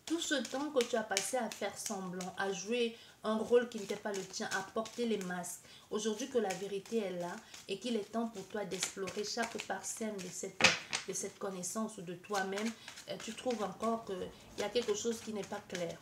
Tout ce temps que tu as passé à faire semblant, à jouer un rôle qui n'était pas le tien, à porter les masques, aujourd'hui que la vérité est là et qu'il est temps pour toi d'explorer chaque parcelle de cette connaissance ou de toi-même, tu trouves encore qu'il y a quelque chose qui n'est pas clair.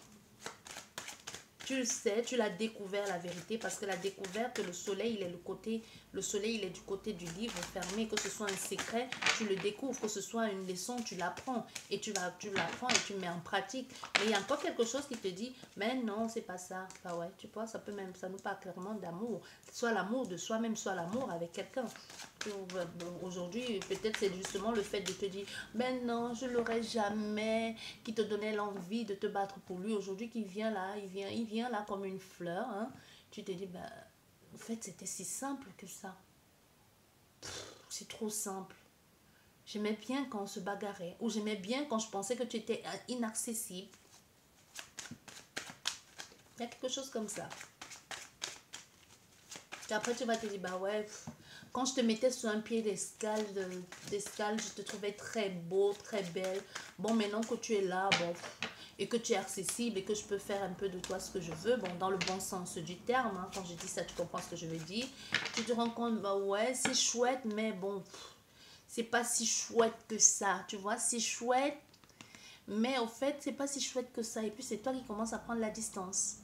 Tu le sais, tu l'as découvert la vérité parce que la découverte, le soleil il est du côté du livre fermé, que ce soit un secret, tu le découvres, que ce soit une leçon, tu l'apprends et tu l'apprends et tu mets en pratique. Mais il y a encore quelque chose qui te dit, mais non, c'est pas ça. Bah ouais, tu vois, ça nous parle clairement d'amour. Soit l'amour de soi-même, soit l'amour avec quelqu'un. Aujourd'hui, peut-être c'est justement le fait de te dire, ben non, je l'aurais jamais, qui te donnait l'envie de te battre pour lui. Aujourd'hui, qui vient là, il vient là comme une fleur. Hein. Tu te dis, ben, en fait, c'était si simple que ça. C'est trop simple. J'aimais bien quand on se bagarrait, ou j'aimais bien quand je pensais que tu étais inaccessible. Il y a quelque chose comme ça. Et après, tu vas te dire, bah ouais, quand je te mettais sur un pied d'escale, je te trouvais très beau, très belle. Bon, maintenant que tu es là, bon, et que tu es accessible et que je peux faire un peu de toi ce que je veux, bon, dans le bon sens du terme, hein, quand je dis ça, tu comprends ce que je veux dire. Tu te rends compte, bah ouais, c'est chouette, mais bon, c'est pas si chouette que ça, tu vois, c'est chouette, mais au fait, c'est pas si chouette que ça. Et puis, c'est toi qui commences à prendre la distance.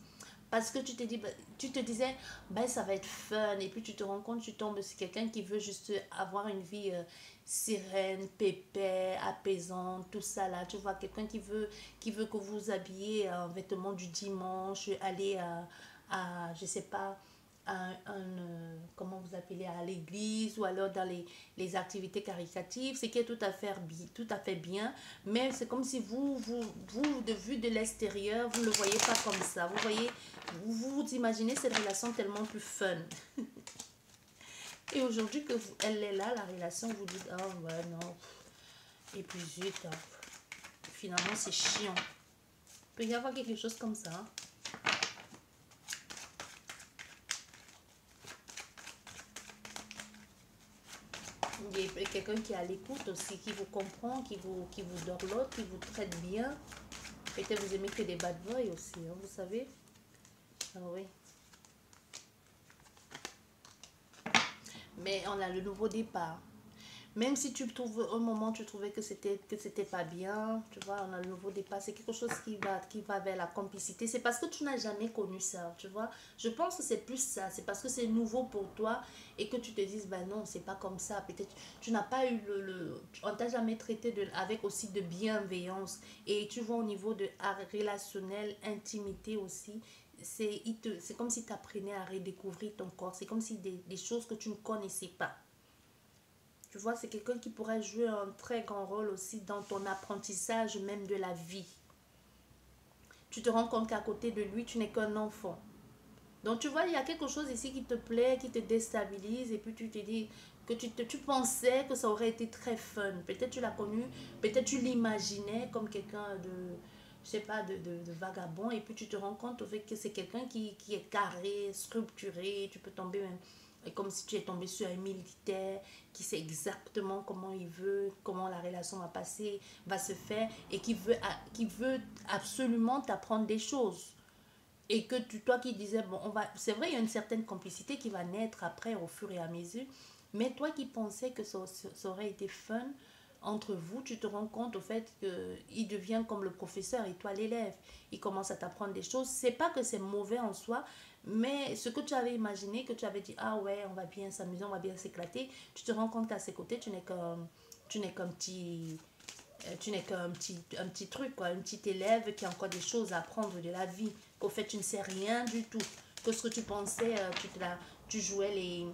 Parce que tu te disais, ben, ça va être fun. Et puis tu te rends compte, tu tombes sur quelqu'un qui veut juste avoir une vie sereine, pépère, apaisante, tout ça là. Tu vois, quelqu'un qui veut que vous habillez en vêtements du dimanche, aller je sais pas, comment vous appelez, à l'église ou alors dans les activités caritatives, ce qui est tout à fait bien, mais c'est comme si de vue de l'extérieur, vous ne le voyez pas comme ça. Vous voyez, vous imaginez cette relation tellement plus fun. Et aujourd'hui elle est là, la relation, vous dites, oh ouais, non. Et puis zut, finalement c'est chiant. Il peut y avoir quelque chose comme ça. Hein. Il y a quelqu'un qui est à l'écoute aussi, qui vous comprend, qui vous dorlote, qui vous traite bien. Peut-être vous aimez que des bad boys aussi, hein, vous savez. Ah oui. Mais on a le nouveau départ. Même si tu trouves un moment, tu trouvais que c'était pas bien, tu vois, on a le nouveau départ, c'est quelque chose qui va vers la complicité. C'est parce que tu n'as jamais connu ça, tu vois. Je pense que c'est plus ça, c'est parce que c'est nouveau pour toi et que tu te dises, ben non, c'est pas comme ça. Peut-être tu n'as pas eu on t'a jamais traité avec aussi de bienveillance. Et tu vois, au niveau de relationnel, intimité aussi, c'est comme si tu apprenais à redécouvrir ton corps. C'est comme si des choses que tu ne connaissais pas. Tu vois, c'est quelqu'un qui pourrait jouer un très grand rôle aussi dans ton apprentissage même de la vie. Tu te rends compte qu'à côté de lui, tu n'es qu'un enfant. Donc tu vois, il y a quelque chose ici qui te plaît, qui te déstabilise, et puis tu te dis que tu pensais que ça aurait été très fun. Peut-être tu l'as connu, peut-être tu l'imaginais comme quelqu'un de, je sais pas, de vagabond, et puis tu te rends compte au fait que c'est quelqu'un qui est carré, structuré, tu peux tomber même comme si tu es tombé sur un militaire qui sait exactement comment il veut, comment la relation va passer, va se faire, et qui veut absolument t'apprendre des choses. Et que toi qui disais, bon, c'est vrai, il y a une certaine complicité qui va naître après au fur et à mesure, mais toi qui pensais que ça aurait été fun entre vous, tu te rends compte au fait qu'il devient comme le professeur et toi l'élève. Il commence à t'apprendre des choses. C'est pas que c'est mauvais en soi, mais ce que tu avais imaginé, que tu avais dit, ah ouais, on va bien s'amuser, on va bien s'éclater, tu te rends compte qu'à ses côtés, tu n'es qu'un petit, tu n'es un petit truc, quoi, un petit élève qui a encore des choses à apprendre de la vie, qu'au fait tu ne sais rien du tout, que ce que tu pensais, tu jouais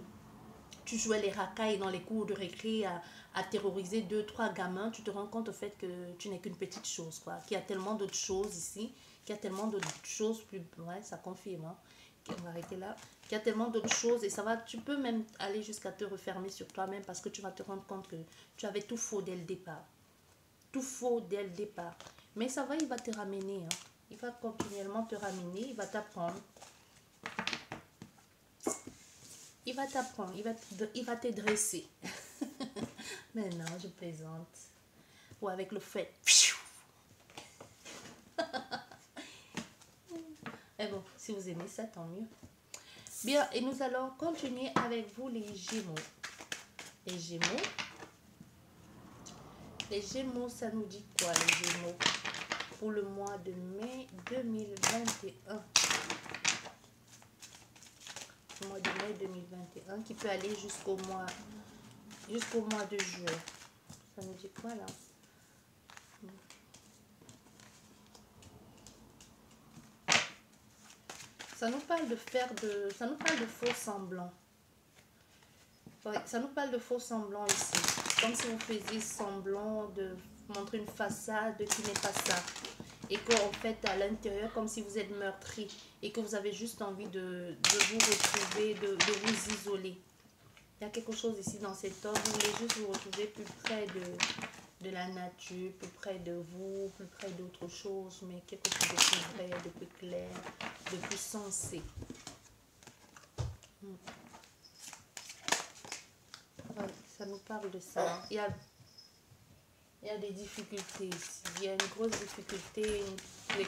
tu jouais les racailles dans les cours de récré à terroriser deux, trois gamins, tu te rends compte au fait que tu n'es qu'une petite chose, quoi, qu'il y a tellement d'autres choses ici, qu'il y a tellement d'autres choses plus, ouais, ça confirme, hein. On va arrêter là. Il y a tellement d'autres choses et ça va, tu peux même aller jusqu'à te refermer sur toi-même parce que tu vas te rendre compte que tu avais tout faux dès le départ. Tout faux dès le départ. Mais ça va, il va te ramener. Hein. Il va continuellement te ramener, il va t'apprendre. Il va t'apprendre, il va te dresser. Mais non, je plaisante. Ou avec le fait. Mais bon, si vous aimez ça, tant mieux. Bien, et nous allons continuer avec vous les Gémeaux. Les Gémeaux. Les Gémeaux, ça nous dit quoi les Gémeaux? Pour le mois de mai 2021. Le mois de mai 2021 qui peut aller jusqu'au mois de juin. Ça nous dit quoi là? Ça nous parle ça nous parle de faux semblants. Ouais, ça nous parle de faux semblants ici. Comme si vous faisiez semblant de montrer une façade qui n'est pas ça. Et qu'en fait, à l'intérieur, comme si vous êtes meurtri. Et que vous avez juste envie de vous retrouver, de vous isoler. Il y a quelque chose ici dans cet ordre. Vous voulez juste vous retrouver plus près de la nature, plus près de vous, plus près d'autre chose. Mais quelque chose de plus vrai, de plus clair, de plus sensé. Ouais, ça nous parle de ça. Il y a des difficultés ici. Il y a une grosse difficulté, des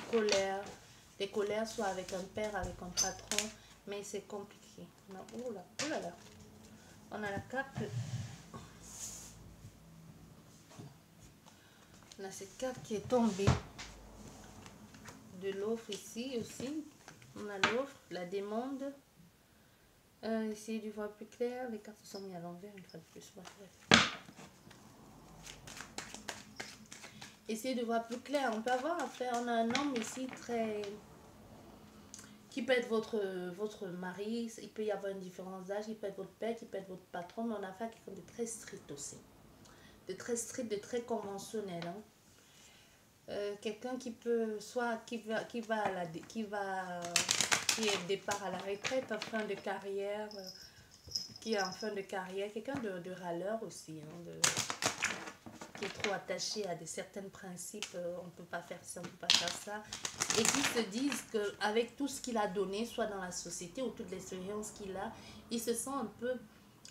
colères soit avec un père, avec un patron, mais c'est compliqué. Oh là, oh là là. On a la carte. On a cette carte qui est tombée. De l'offre ici aussi. On a l'offre, la demande. Essayez de voir plus clair. Les cartes sont mises à l'envers une fois de plus. Essayez de voir plus clair. On peut avoir affaire. On a un homme ici très... qui peut être votre mari. Il peut y avoir une différence d'âge. Il peut être votre père, qui peut être votre patron. Mais on a affaire à quelqu'un de très strict aussi. De très strict, de très conventionnel. Hein. Quelqu'un qui peut... soit qui est départ à la retraite en fin de carrière, qui est en fin de carrière, quelqu'un de râleur aussi, hein, qui est trop attaché à certains principes, on ne peut pas faire ça, on ne peut pas faire ça, et qui se disent qu'avec tout ce qu'il a donné, soit dans la société ou toute l'expérience qu'il a, il se sent un peu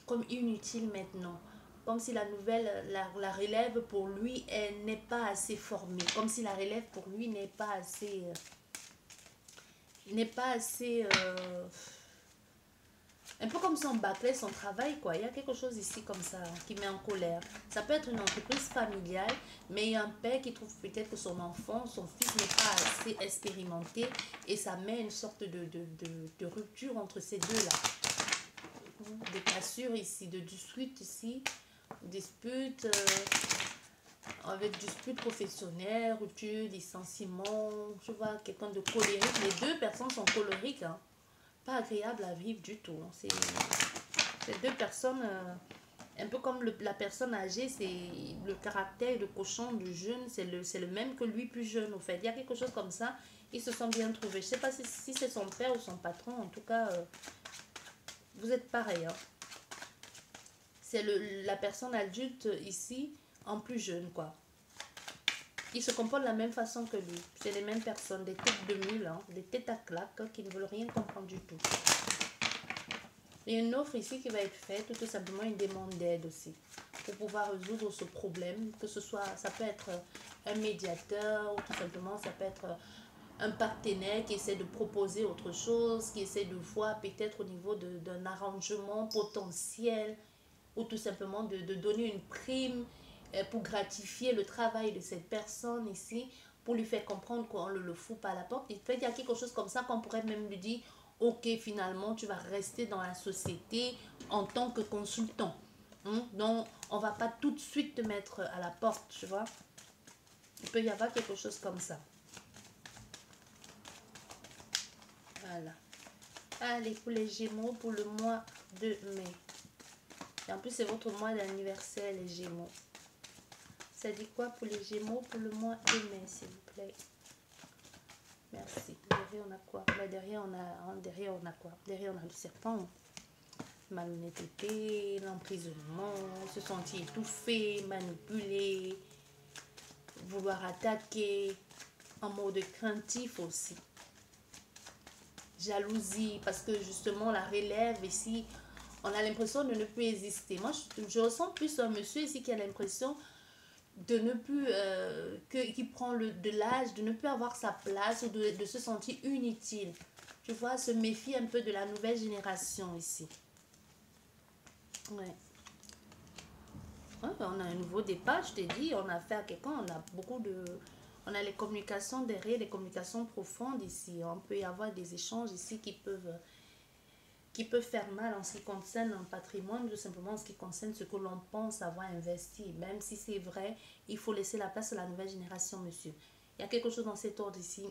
comme inutile maintenant. Comme si la nouvelle, la relève pour lui, elle n'est pas assez formée. Comme si la relève pour lui n'est pas assez... un peu comme son bâclait son travail, quoi. Il y a quelque chose ici comme ça qui met en colère. Ça peut être une entreprise familiale, mais il y a un père qui trouve peut-être que son enfant, son fils n'est pas assez expérimenté et ça met une sorte de rupture entre ces deux-là. Des cassures ici, de disputes ici, disputes avec disputes professionnelles, rupture, licenciement. Je vois quelqu'un de colérique. Les deux personnes sont colériques, hein. Pas agréable à vivre du tout. C'est deux personnes, un peu comme la personne âgée, c'est le caractère, le cochon du jeune, c'est le même que lui plus jeune, au fait. Il y a quelque chose comme ça, ils se sont bien trouvés. Je sais pas si c'est son frère ou son patron, en tout cas, vous êtes pareil. Hein. C'est la personne adulte ici, en plus jeune, quoi. Ils se comportent de la même façon que lui. C'est les mêmes personnes, des têtes de mule, hein, des têtes à claques, hein, qui ne veulent rien comprendre du tout. Il y a une offre ici qui va être faite, tout simplement une demande d'aide aussi, pour pouvoir résoudre ce problème, que ce soit, ça peut être un médiateur, ou tout simplement ça peut être un partenaire qui essaie de proposer autre chose, qui essaie de voir peut-être au niveau d'un arrangement potentiel, ou tout simplement de donner une prime pour gratifier le travail de cette personne ici, pour lui faire comprendre qu'on ne le fout pas à la porte. Il fait, il y a quelque chose comme ça qu'on pourrait même lui dire, ok, finalement, tu vas rester dans la société en tant que consultant. Donc, on ne va pas tout de suite te mettre à la porte, tu vois. Il peut y avoir quelque chose comme ça. Voilà. Allez, pour les Gémeaux, pour le mois de mai. Et en plus, c'est votre mois d'anniversaire, les Gémeaux. Ça dit quoi pour les Gémeaux pour le mois de mai, s'il vous plaît? Merci. Derrière, on a quoi? Là, derrière, on a quoi? Derrière, on a le serpent. Malhonnêteté, l'emprisonnement, se sentir étouffé, manipulé, vouloir attaquer, en mode craintif aussi. Jalousie, parce que justement, la relève ici, on a l'impression de ne plus exister. Moi, je ressens plus un monsieur ici qui a l'impression de ne plus, qui prend de l'âge, de ne plus avoir sa place ou de se sentir inutile. Tu vois, se méfie un peu de la nouvelle génération ici. Ouais. Ouais, on a un nouveau départ, je t'ai dit, on a affaire à quelqu'un, on a beaucoup de... On a les communications derrière, les communications profondes ici. On peut y avoir des échanges ici qui peuvent faire mal en ce qui concerne un patrimoine, tout simplement en ce qui concerne ce que l'on pense avoir investi. Même si c'est vrai, il faut laisser la place à la nouvelle génération, monsieur. Il y a quelque chose dans cet ordre ici.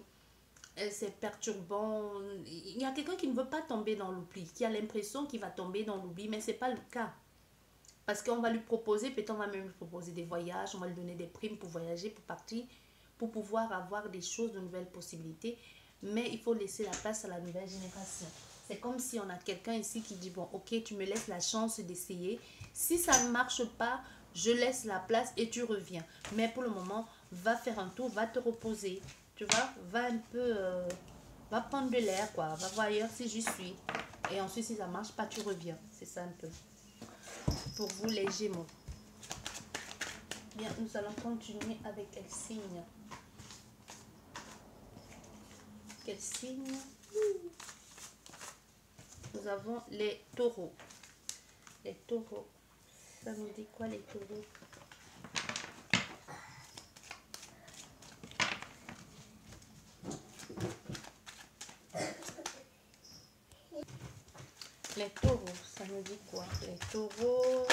C'est perturbant. Il y a quelqu'un qui ne veut pas tomber dans l'oubli, qui a l'impression qu'il va tomber dans l'oubli, mais ce n'est pas le cas. Parce qu'on va lui proposer, peut-être on va même lui proposer des voyages, on va lui donner des primes pour voyager, pour partir, pour pouvoir avoir des choses, de nouvelles possibilités. Mais il faut laisser la place à la nouvelle génération. C'est comme si on a quelqu'un ici qui dit, bon, ok, tu me laisses la chance d'essayer. Si ça ne marche pas, je laisse la place et tu reviens. Mais pour le moment, va faire un tour, va te reposer. Tu vois, va un peu, va prendre de l'air, quoi. Va voir ailleurs si j'y suis. Et ensuite, si ça ne marche pas, tu reviens. C'est ça un peu. Pour vous, les Gémeaux. Bien, nous allons continuer avec quel signe? Quel signe? Nous avons les taureaux. Les taureaux. Ça nous dit quoi, les taureaux? Les taureaux, ça nous dit quoi? Les taureaux.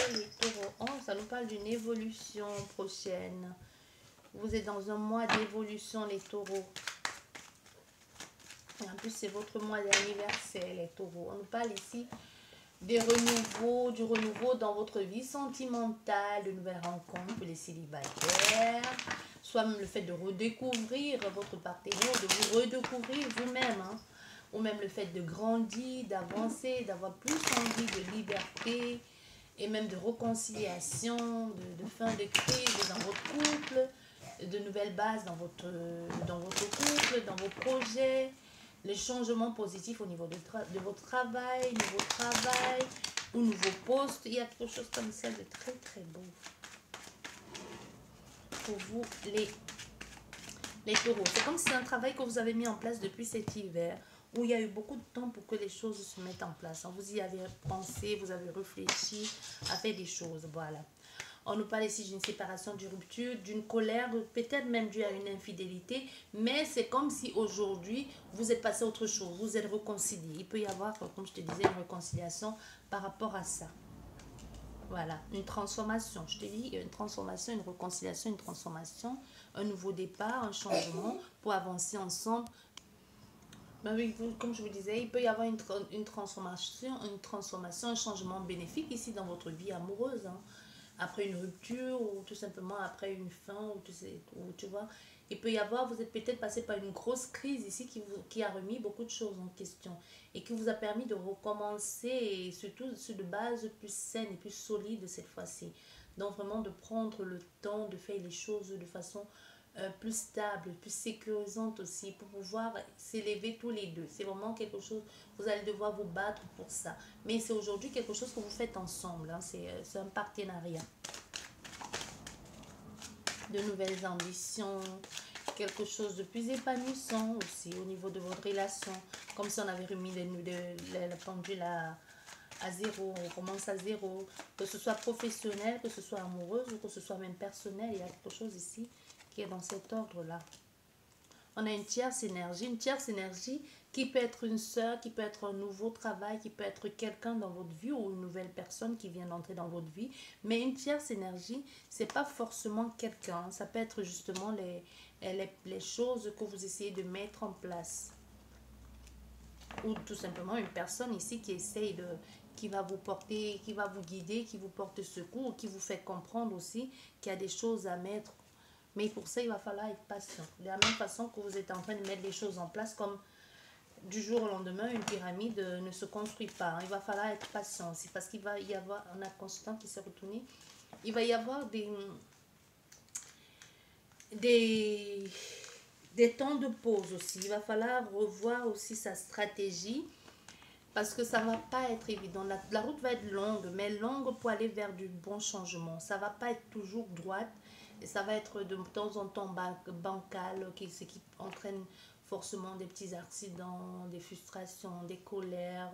Oh, ça nous parle d'une évolution prochaine. Vous êtes dans un mois d'évolution, les taureaux. Et en plus, c'est votre mois d'anniversaire, les taureaux. On nous parle ici des renouveaux, du renouveau dans votre vie sentimentale, de nouvelles rencontres pour les célibataires, soit même le fait de redécouvrir votre partenaire, de vous redécouvrir vous-même, hein, ou même le fait de grandir, d'avancer, d'avoir plus envie de liberté et même de réconciliation, de fin de crise dans votre couple, de nouvelles bases dans votre couple, dans vos projets, les changements positifs au niveau de votre travail, nouveau travail, ou nouveau poste. Il y a quelque chose comme ça de très très beau pour vous les taureaux. C'est comme si c'est un travail que vous avez mis en place depuis cet hiver, où il y a eu beaucoup de temps pour que les choses se mettent en place. Vous y avez pensé, vous avez réfléchi à faire des choses. Voilà. On nous parle ici d'une séparation, d'une rupture, d'une colère, peut-être même due à une infidélité, mais c'est comme si aujourd'hui, vous êtes passé à autre chose, vous êtes réconcilié. Il peut y avoir, comme je te disais, une réconciliation par rapport à ça. Voilà, une transformation. Je te dis, une transformation, une réconciliation, une transformation, un nouveau départ, un changement pour avancer ensemble. Ben oui, comme je vous disais, il peut y avoir une transformation, un changement bénéfique ici dans votre vie amoureuse. Hein. Après une rupture ou tout simplement après une fin, ou tu vois, il peut y avoir, vous êtes peut-être passé par une grosse crise ici qui a remis beaucoup de choses en question et qui vous a permis de recommencer et surtout sur de bases plus saines et plus solides cette fois-ci. Donc vraiment de prendre le temps de faire les choses de façon plus stable, plus sécurisante aussi, pour pouvoir s'élever tous les deux. C'est vraiment quelque chose, vous allez devoir vous battre pour ça. Mais c'est aujourd'hui quelque chose que vous faites ensemble, hein. C'est un partenariat. De nouvelles ambitions, quelque chose de plus épanouissant aussi au niveau de votre relation. Comme si on avait remis la pendule à zéro, on commence à zéro. Que ce soit professionnel, que ce soit amoureuse ou que ce soit même personnel, il y a quelque chose ici qui est dans cet ordre-là. On a une tierce énergie qui peut être une sœur, qui peut être un nouveau travail, qui peut être quelqu'un dans votre vie ou une nouvelle personne qui vient d'entrer dans votre vie. Mais une tierce énergie, c'est pas forcément quelqu'un. Ça peut être justement les choses que vous essayez de mettre en place. Ou tout simplement une personne ici qui essaye qui va vous porter, qui va vous guider, qui vous porte secours, qui vous fait comprendre aussi qu'il y a des choses à mettre. Mais pour ça, il va falloir être patient. De la même façon que vous êtes en train de mettre des choses en place, comme du jour au lendemain, une pyramide ne se construit pas. Il va falloir être patient aussi, parce qu'il va y avoir, on a consultant qui s'est retourné, il va y avoir des, des temps de pause aussi. Il va falloir revoir aussi sa stratégie, parce que ça va pas être évident. La route va être longue, mais longue pour aller vers du bon changement. Ça va pas être toujours droite. Et ça va être de temps en temps bancal, ce qui entraîne forcément des petits accidents, des frustrations, des colères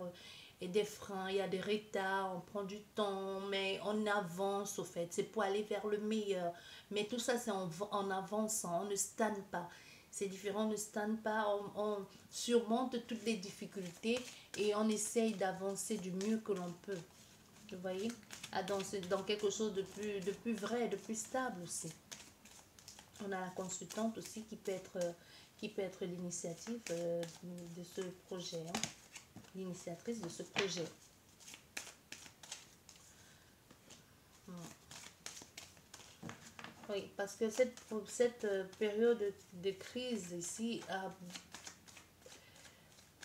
et des freins. Il y a des retards, on prend du temps, mais on avance au fait. C'est pour aller vers le meilleur. Mais tout ça, c'est en avançant, on ne stagne pas. C'est différent, on ne stagne pas, on surmonte toutes les difficultés et on essaye d'avancer du mieux que l'on peut. Vous voyez, dans quelque chose de plus vrai, de plus stable aussi. On a la consultante aussi qui peut être l'initiative de ce projet, hein, l'initiatrice de ce projet. Oui, parce que cette période de crise ici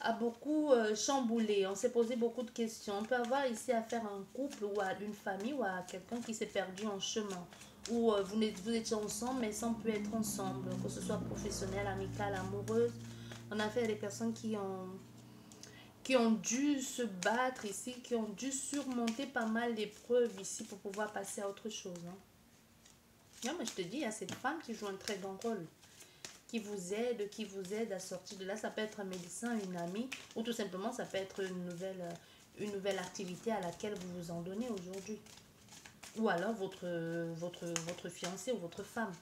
a beaucoup chamboulé. On s'est posé beaucoup de questions. On peut avoir ici affaire à un couple ou à une famille ou à quelqu'un qui s'est perdu en chemin. Ou vous étiez ensemble mais sans plus être ensemble. Que ce soit professionnel, amical, amoureuse. On a affaire à des personnes qui ont dû se battre ici, qui ont dû surmonter pas mal d'épreuves ici pour pouvoir passer à autre chose. Hein. Non, mais je te dis, il y a cette femme qui joue un très grand rôle. Qui vous aide à sortir de là. Ça peut être un médecin, une amie, ou tout simplement ça peut être une nouvelle activité à laquelle vous vous en donnez aujourd'hui. Ou alors votre fiancé ou votre femme.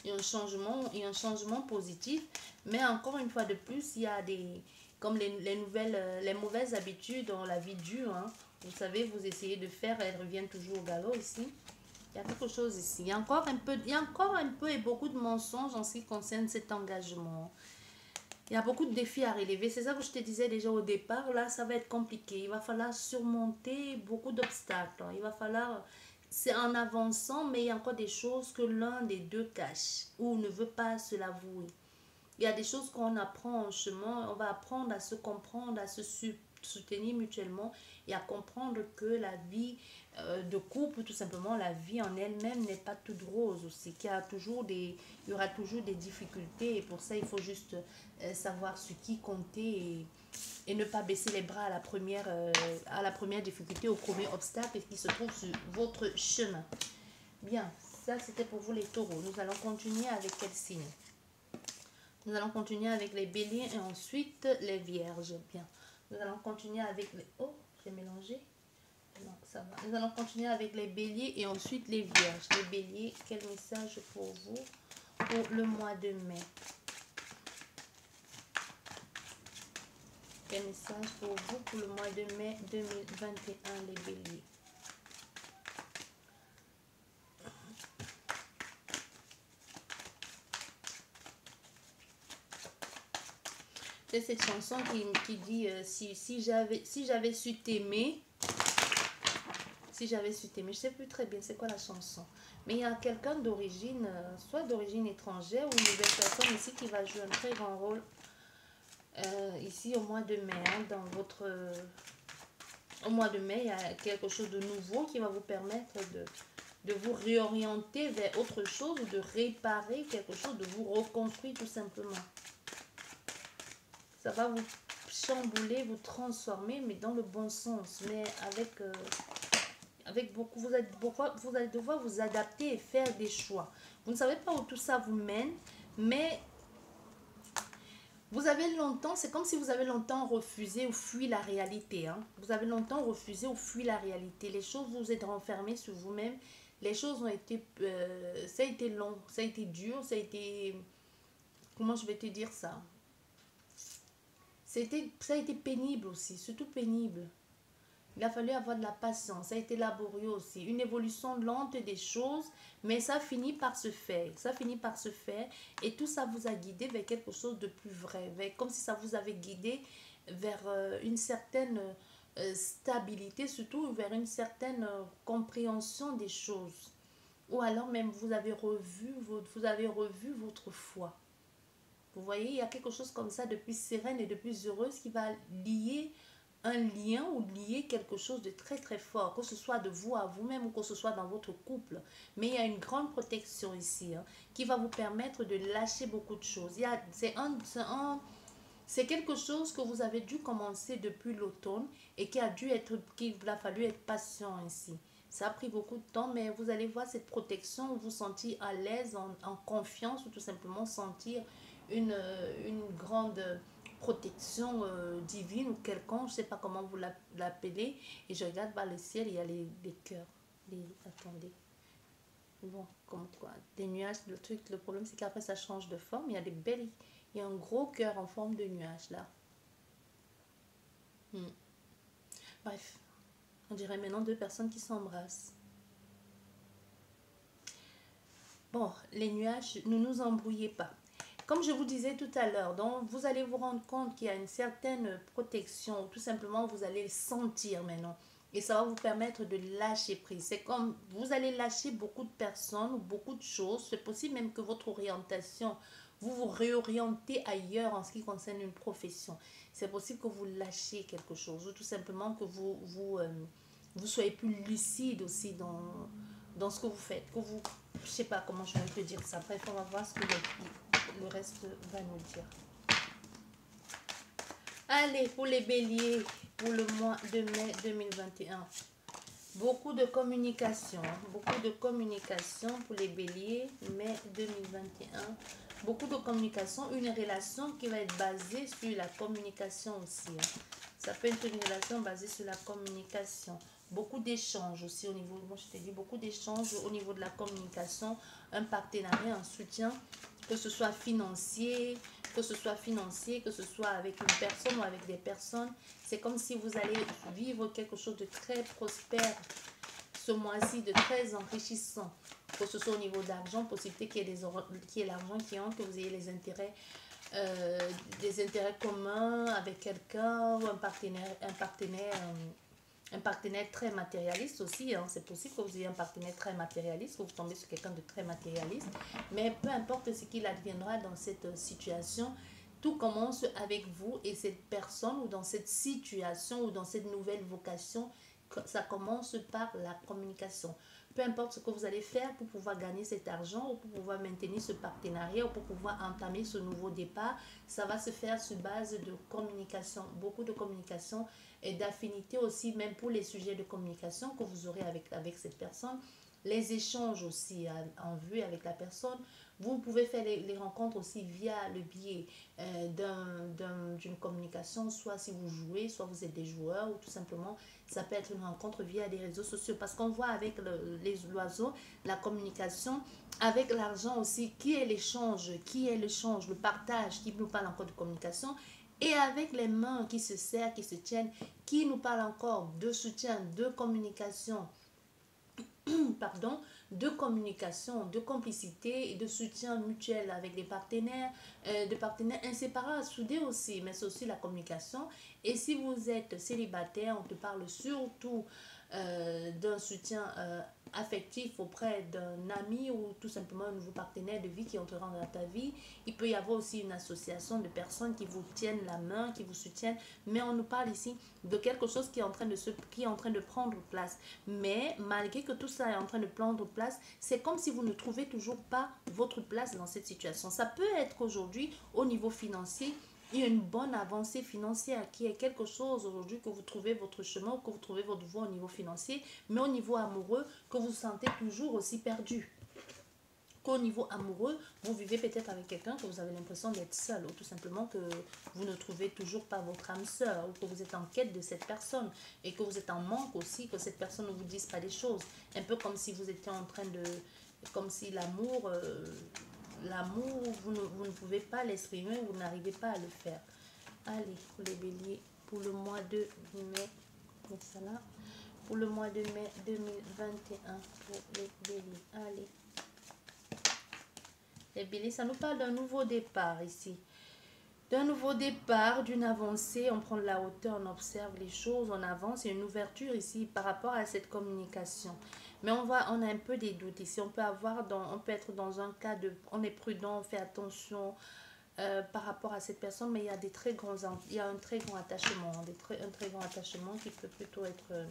Il y a un changement positif, mais encore une fois de plus, il y a comme les mauvaises habitudes dans la vie dure. Hein. Vous savez, vous essayez de faire, elles reviennent toujours au galop ici. Il y a quelque chose ici. Il y a encore un peu et beaucoup de mensonges en ce qui concerne cet engagement. Il y a beaucoup de défis à relever. C'est ça que je te disais déjà au départ. Là, ça va être compliqué. Il va falloir surmonter beaucoup d'obstacles. Il va falloir... C'est en avançant, mais il y a encore des choses que l'un des deux cache ou ne veut pas se l'avouer. Il y a des choses qu'on apprend en chemin. On va apprendre à se comprendre, à se soutenir mutuellement et à comprendre que la vie de couple, tout simplement, la vie en elle-même n'est pas toute rose aussi, il y aura toujours des difficultés et pour ça, il faut juste savoir ce qui compter et ne pas baisser les bras à la première difficulté, au premier obstacle qui se trouve sur votre chemin. Bien, ça c'était pour vous les taureaux. Nous allons continuer avec quel signe? Nous allons continuer avec les béliers et ensuite les vierges. Bien, nous allons continuer avec les... Oh, j'ai mélangé. Non, ça va. Nous allons continuer avec les béliers et ensuite les vierges. Les béliers, quel message pour vous pour le mois de mai? Quel message pour vous pour le mois de mai 2021, les béliers? C'est cette chanson qui dit si j'avais su t'aimer, si j'avais su t'aimer, je sais plus très bien c'est quoi la chanson, mais il y a quelqu'un d'origine, soit d'origine étrangère ou une nouvelle personne ici qui va jouer un très grand rôle ici au mois de mai, hein, au mois de mai, il y a quelque chose de nouveau qui va vous permettre de vous réorienter vers autre chose, ou de réparer quelque chose, de vous reconstruire tout simplement. Ça va vous chambouler, vous transformer, mais dans le bon sens, mais avec beaucoup, vous allez devoir vous adapter et faire des choix. Vous ne savez pas où tout ça vous mène, mais vous avez longtemps, c'est comme si vous avez longtemps refusé ou fui la réalité. Hein. Vous avez longtemps refusé ou fui la réalité. Les choses, vous êtes renfermés sur vous-même. Les choses ont été, ça a été long, ça a été dur, ça a été, comment je vais te dire ça? Ça a été pénible aussi, surtout pénible. Il a fallu avoir de la patience, ça a été laborieux aussi. Une évolution lente des choses, mais ça finit par se faire. Ça finit par se faire et tout ça vous a guidé vers quelque chose de plus vrai. Comme si ça vous avait guidé vers une certaine stabilité, surtout vers une certaine compréhension des choses. Ou alors même vous avez revu votre foi. Vous voyez, il y a quelque chose comme ça de plus sereine et de plus heureuse qui va lier un lien ou lier quelque chose de très très fort, que ce soit de vous à vous-même ou que ce soit dans votre couple. Mais il y a une grande protection ici hein, qui va vous permettre de lâcher beaucoup de choses. C'est quelque chose que vous avez dû commencer depuis l'automne et qu'il a fallu être patient ici. Ça a pris beaucoup de temps, mais vous allez voir cette protection, vous sentir à l'aise, en confiance ou tout simplement sentir une grande protection divine ou quelconque, je ne sais pas comment vous l'appelez. Et je regarde vers le ciel, il y a les cœurs. Attendez. Bon, comme quoi, des nuages, le problème c'est qu'après ça change de forme. Il y a il y a un gros cœur en forme de nuage là. Bref, on dirait maintenant deux personnes qui s'embrassent. Bon, les nuages, ne nous embrouillez pas. Comme je vous disais tout à l'heure, donc vous allez vous rendre compte qu'il y a une certaine protection, tout simplement vous allez le sentir maintenant. Et ça va vous permettre de lâcher prise. C'est comme vous allez lâcher beaucoup de personnes ou beaucoup de choses. C'est possible même que votre orientation, vous vous réorientez ailleurs en ce qui concerne une profession. C'est possible que vous lâchiez quelque chose ou tout simplement que vous soyez plus lucide aussi dans ce que vous faites. Que vous, je ne sais pas comment je vais te dire ça. Bref, on va voir ce que le reste va nous dire. Allez, pour les béliers, pour le mois de mai 2021. Beaucoup de communication pour les béliers, mai 2021. Beaucoup de communication, une relation qui va être basée sur la communication aussi. Ça peut être une relation basée sur la communication. Beaucoup d'échanges aussi au niveau, moi je te dis, beaucoup d'échanges au niveau de la communication, un partenariat, un soutien, que ce soit financier, que ce soit avec une personne ou avec des personnes. C'est comme si vous allez vivre quelque chose de très prospère ce mois-ci, de très enrichissant. Que ce soit au niveau d'argent, possibilité qu'il y ait l'argent qui entre, que vous ayez des intérêts communs avec quelqu'un ou un partenaire très matérialiste aussi. Hein. C'est possible que vous ayez un partenaire très matérialiste, que vous tombez sur quelqu'un de très matérialiste. Mais peu importe ce qu'il adviendra dans cette situation, Tout commence avec vous et cette personne ou dans cette situation ou dans cette nouvelle vocation. Ça commence par la communication. Peu importe ce que vous allez faire pour pouvoir gagner cet argent ou pour pouvoir maintenir ce partenariat ou pour pouvoir entamer ce nouveau départ, ça va se faire sur base de communication, beaucoup de communication et d'affinité aussi, même pour les sujets de communication que vous aurez avec cette personne. Les échanges aussi en vue avec la personne. Vous pouvez faire les rencontres aussi via le biais d'une communication, soit si vous jouez, soit vous êtes des joueurs, ou tout simplement, ça peut être une rencontre via des réseaux sociaux. Parce qu'on voit avec les oiseaux, la communication, avec l'argent aussi, qui est l'échange, le partage, qui nous parle encore de communication, et avec les mains qui se serrent, qui se tiennent, qui nous parle encore de soutien, de communication, pardon, de communication, de complicité et de soutien mutuel avec des partenaires inséparables, soudés aussi, mais c'est aussi la communication. Et si vous êtes célibataire, on te parle surtout d'un soutien affectif auprès d'un ami ou tout simplement un nouveau partenaire de vie qui entrera dans ta vie. Il peut y avoir aussi une association de personnes qui vous tiennent la main, qui vous soutiennent, mais on nous parle ici de quelque chose qui est en train de prendre place. Mais malgré que tout ça est en train de prendre place, c'est comme si vous ne trouvez toujours pas votre place dans cette situation. Ça peut être aujourd'hui au niveau financier, il y a une bonne avancée financière qui est quelque chose aujourd'hui que vous trouvez votre chemin, que vous trouvez votre voie au niveau financier, mais au niveau amoureux, que vous vous sentez toujours aussi perdu. Qu'au niveau amoureux, vous vivez peut-être avec quelqu'un que vous avez l'impression d'être seul, ou tout simplement que vous ne trouvez toujours pas votre âme sœur, ou que vous êtes en quête de cette personne, et que vous êtes en manque aussi, que cette personne ne vous dise pas des choses. Un peu comme si vous étiez en train de... Comme si l'amour... L'amour, vous ne pouvez pas l'exprimer, vous n'arrivez pas à le faire. Allez, pour les béliers, pour le mois de mai, ça là, pour le mois de mai 2021, pour les béliers. Allez. Les béliers, ça nous parle d'un nouveau départ ici. D'un nouveau départ, d'une avancée, on prend de la hauteur, on observe les choses, on avance, il y a une ouverture ici par rapport à cette communication. Mais on a un peu des doutes ici, on peut être dans un cas de, on est prudent, on fait attention par rapport à cette personne, mais il y a un très grand attachement, un très grand attachement qui peut plutôt être,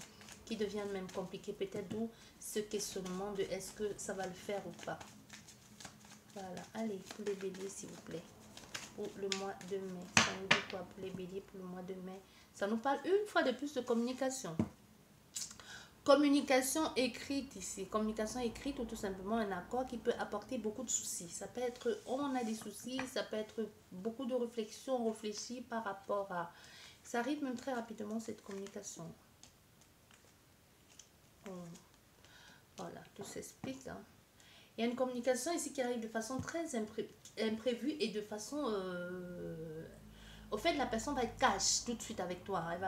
qui devient même compliqué, peut-être d'où ce questionnement de est-ce que ça va le faire ou pas. Voilà, allez, pour les béliers s'il vous plaît. Pour le mois de mai. Ça nous dit quoi pour les béliers pour le mois de mai? Ça nous parle une fois de plus de communication. Communication écrite ici. Communication écrite ou tout simplement un accord qui peut apporter beaucoup de soucis. Ça peut être, on a des soucis, ça peut être beaucoup de réflexion, on réfléchit par rapport à... Ça arrive même très rapidement cette communication. Voilà, tout s'explique. Hein. Il y a une communication ici qui arrive de façon très imprévue et de façon... Au fait, la personne va être cash tout de suite avec toi. Elle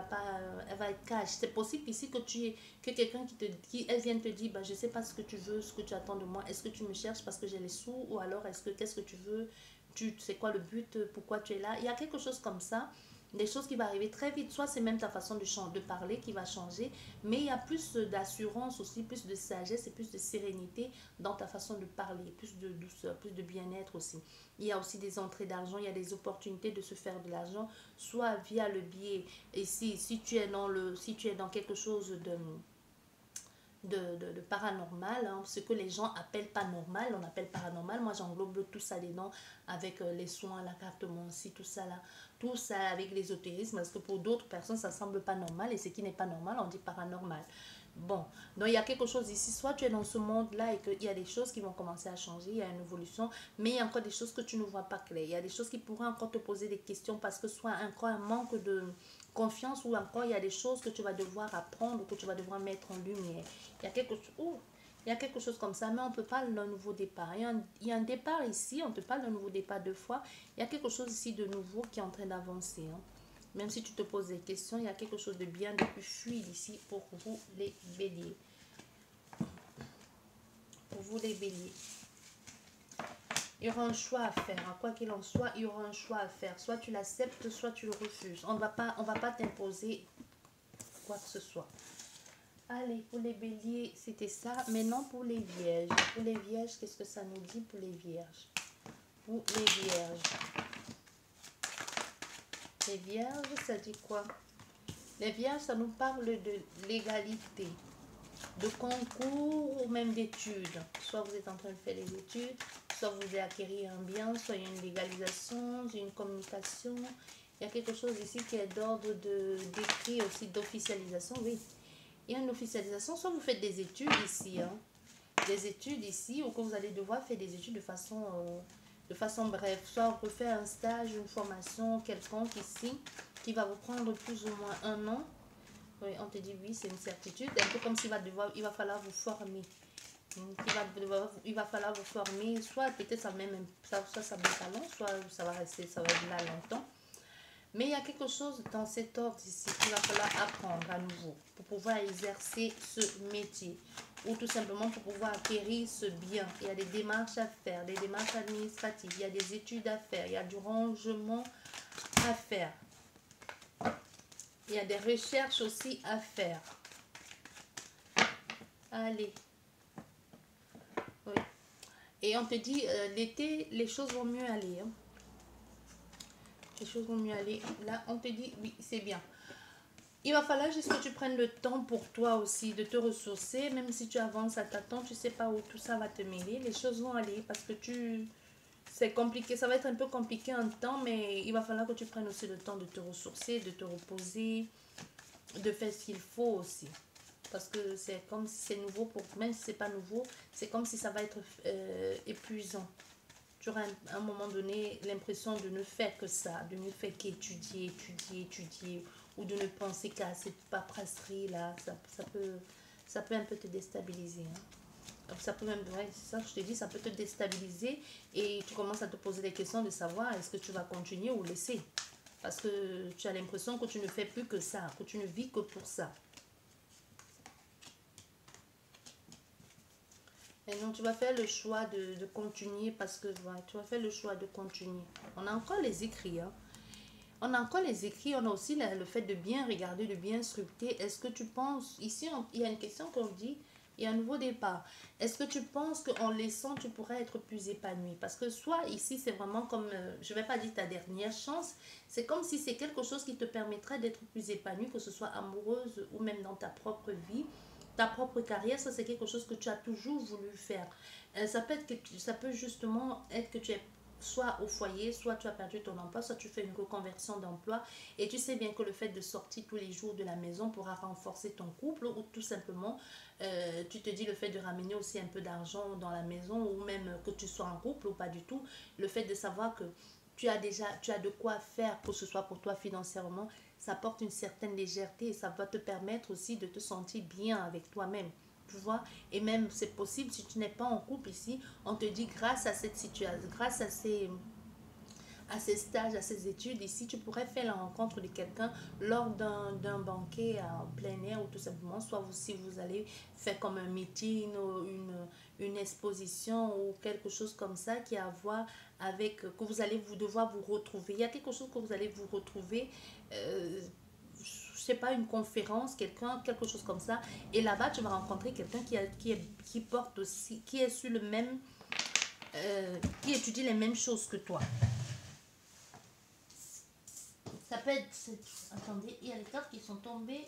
va être cash. C'est possible ici que quelqu'un elle vienne te dire, bah, je sais pas ce que tu veux, ce que tu attends de moi. Est-ce que tu me cherches parce que j'ai les sous ou alors qu'est-ce que tu veux? Tu sais quoi le but? Pourquoi tu es là? Il y a quelque chose comme ça. Des choses qui vont arriver très vite. Soit c'est même ta façon de parler qui va changer. Mais il y a plus d'assurance aussi, plus de sagesse et plus de sérénité dans ta façon de parler. Plus de douceur, plus de bien-être aussi. Il y a aussi des entrées d'argent, il y a des opportunités de se faire de l'argent, soit via le biais. Et si tu es dans quelque chose de paranormal, hein, ce que les gens appellent pas normal, on appelle paranormal. Moi, j'englobe tout ça dedans avec les soins, la carte Monsi, tout ça là. Tout ça avec l'ésotérisme, parce que pour d'autres personnes, ça semble pas normal. Et ce qui n'est pas normal, on dit paranormal. Bon, donc il y a quelque chose ici, soit tu es dans ce monde-là et qu'il y a des choses qui vont commencer à changer, il y a une évolution, mais il y a encore des choses que tu ne vois pas claires. Il y a des choses qui pourraient encore te poser des questions parce que soit encore un manque de confiance ou encore il y a des choses que tu vas devoir apprendre ou que tu vas devoir mettre en lumière. Il y a quelque chose comme ça, mais on peut parler d'un nouveau départ. Il y a un départ ici, on te parle d'un nouveau départ 2 fois. Il y a quelque chose ici de nouveau qui est en train d'avancer. Hein. Même si tu te poses des questions, il y a quelque chose de bien, de plus fluide ici pour vous les béliers. Pour vous les béliers. Il y aura un choix à faire. Hein. Quoi qu'il en soit, il y aura un choix à faire. Soit tu l'acceptes, soit tu le refuses. On ne va pas t'imposer quoi que ce soit. Allez, pour les béliers, c'était ça. Maintenant, pour les vierges. Pour les vierges, qu'est-ce que ça nous dit pour les vierges? Pour les vierges. Les vierges, ça dit quoi? Les vierges, ça nous parle de l'égalité, de concours ou même d'études. Soit vous êtes en train de faire des études, soit vous voulez acquérir un bien, soit il y a une légalisation, une communication. Il y a quelque chose ici qui est d'ordre d'écrit aussi, d'officialisation, oui. Il y a une officialisation, soit vous faites des études ici, hein, des études ici, ou que vous allez devoir faire des études de façon brève, soit on peut faire un stage, une formation quelconque ici, qui va vous prendre plus ou moins un an. Oui, on te dit oui, c'est une certitude, un peu comme s'il va devoir, il va falloir vous former. Il va falloir vous former, soit peut-être ça même ça met pas long, soit ça va rester, ça va être là longtemps. Mais il y a quelque chose dans cet ordre ici qu'il va falloir apprendre à nouveau pour pouvoir exercer ce métier ou tout simplement pour pouvoir acquérir ce bien. Il y a des démarches à faire, des démarches administratives, il y a des études à faire, il y a du rangement à faire. Il y a des recherches aussi à faire. Allez. Oui. Et on te dit, l'été, les choses vont mieux aller. Hein. Les choses vont mieux aller. Là, on te dit, oui, c'est bien. Il va falloir juste que tu prennes le temps pour toi aussi de te ressourcer. Même si tu avances à ta temps, tu ne sais pas où tout ça va te mêler. Les choses vont aller parce que c'est compliqué. Ça va être un peu compliqué un temps, mais il va falloir que tu prennes aussi le temps de te ressourcer, de te reposer, de faire ce qu'il faut aussi. Parce que c'est comme si c'est nouveau, même si c'est pas nouveau, c'est comme si ça va être épuisant. Tu auras à un moment donné l'impression de ne faire que ça, de ne faire qu'étudier, étudier, ou de ne penser qu'à cette paperasserie là, ça peut un peu te déstabiliser. Hein. Ça peut même, ouais, c'est ça que je te dis, ça peut te déstabiliser et tu commences à te poser des questions de savoir est-ce que tu vas continuer ou laisser. Parce que tu as l'impression que tu ne fais plus que ça, que tu ne vis que pour ça. Et non, tu vas faire le choix de continuer parce que voilà, tu vas faire le choix de continuer. On a encore les écrits. Hein. On a encore les écrits. On a aussi le fait de bien regarder, de bien scruter. Est-ce que tu penses... Ici, il y a une question qu'on dit. Il y a un nouveau départ. Est-ce que tu penses qu'en laissant, tu pourrais être plus épanoui? Parce que soit ici, c'est vraiment comme... je ne vais pas dire ta dernière chance. C'est comme si c'est quelque chose qui te permettrait d'être plus épanoui, que ce soit amoureuse ou même dans ta propre vie. Ta propre carrière, ça c'est quelque chose que tu as toujours voulu faire. Ça peut justement être que tu es soit au foyer, soit tu as perdu ton emploi, soit tu fais une reconversion d'emploi et tu sais bien que le fait de sortir tous les jours de la maison pourra renforcer ton couple ou tout simplement tu te dis le fait de ramener aussi un peu d'argent dans la maison ou même que tu sois en couple ou pas du tout, le fait de savoir que tu as de quoi faire, que ce soit pour toi financièrement, ça apporte une certaine légèreté et ça va te permettre aussi de te sentir bien avec toi-même. Tu vois, et même c'est possible si tu n'es pas en couple ici, on te dit grâce à cette situation, grâce à ces stages, à ces études ici, tu pourrais faire la rencontre de quelqu'un lors d'un banquet en plein air ou tout simplement, soit si vous allez faire comme un meeting ou une exposition ou quelque chose comme ça qui a à voir avec, que vous allez devoir vous retrouver. Il y a quelque chose que vous allez vous retrouver, je sais pas, une conférence, quelque chose comme ça. Et là-bas, tu vas rencontrer quelqu'un qui porte aussi, qui est sur le même, qui étudie les mêmes choses que toi. Ça peut être... Attendez, il y a les cartes qui sont tombées.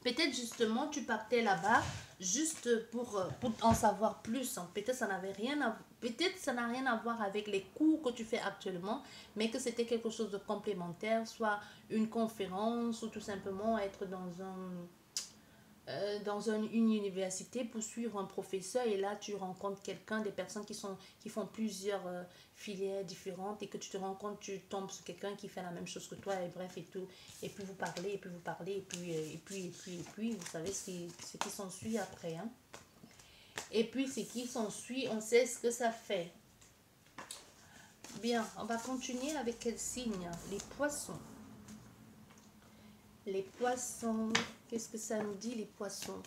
Peut-être justement tu partais là-bas juste pour en savoir plus. Hein. Peut-être ça n'avait rien à... Peut-être ça n'a rien à voir avec les cours que tu fais actuellement, mais que c'était quelque chose de complémentaire, soit une conférence ou tout simplement être dans une université pour suivre un professeur et là tu rencontres quelqu'un, des personnes qui font plusieurs filières différentes et que tu te rends compte, tu tombes sur quelqu'un qui fait la même chose que toi et bref et tout et puis vous parlez et puis vous savez ce qui s'ensuit après hein. Et puis ce qui s'ensuit, on sait ce que ça fait. Bien, on va continuer avec quel signe? Les poissons. Les poissons, qu'est-ce que ça nous dit les poissons?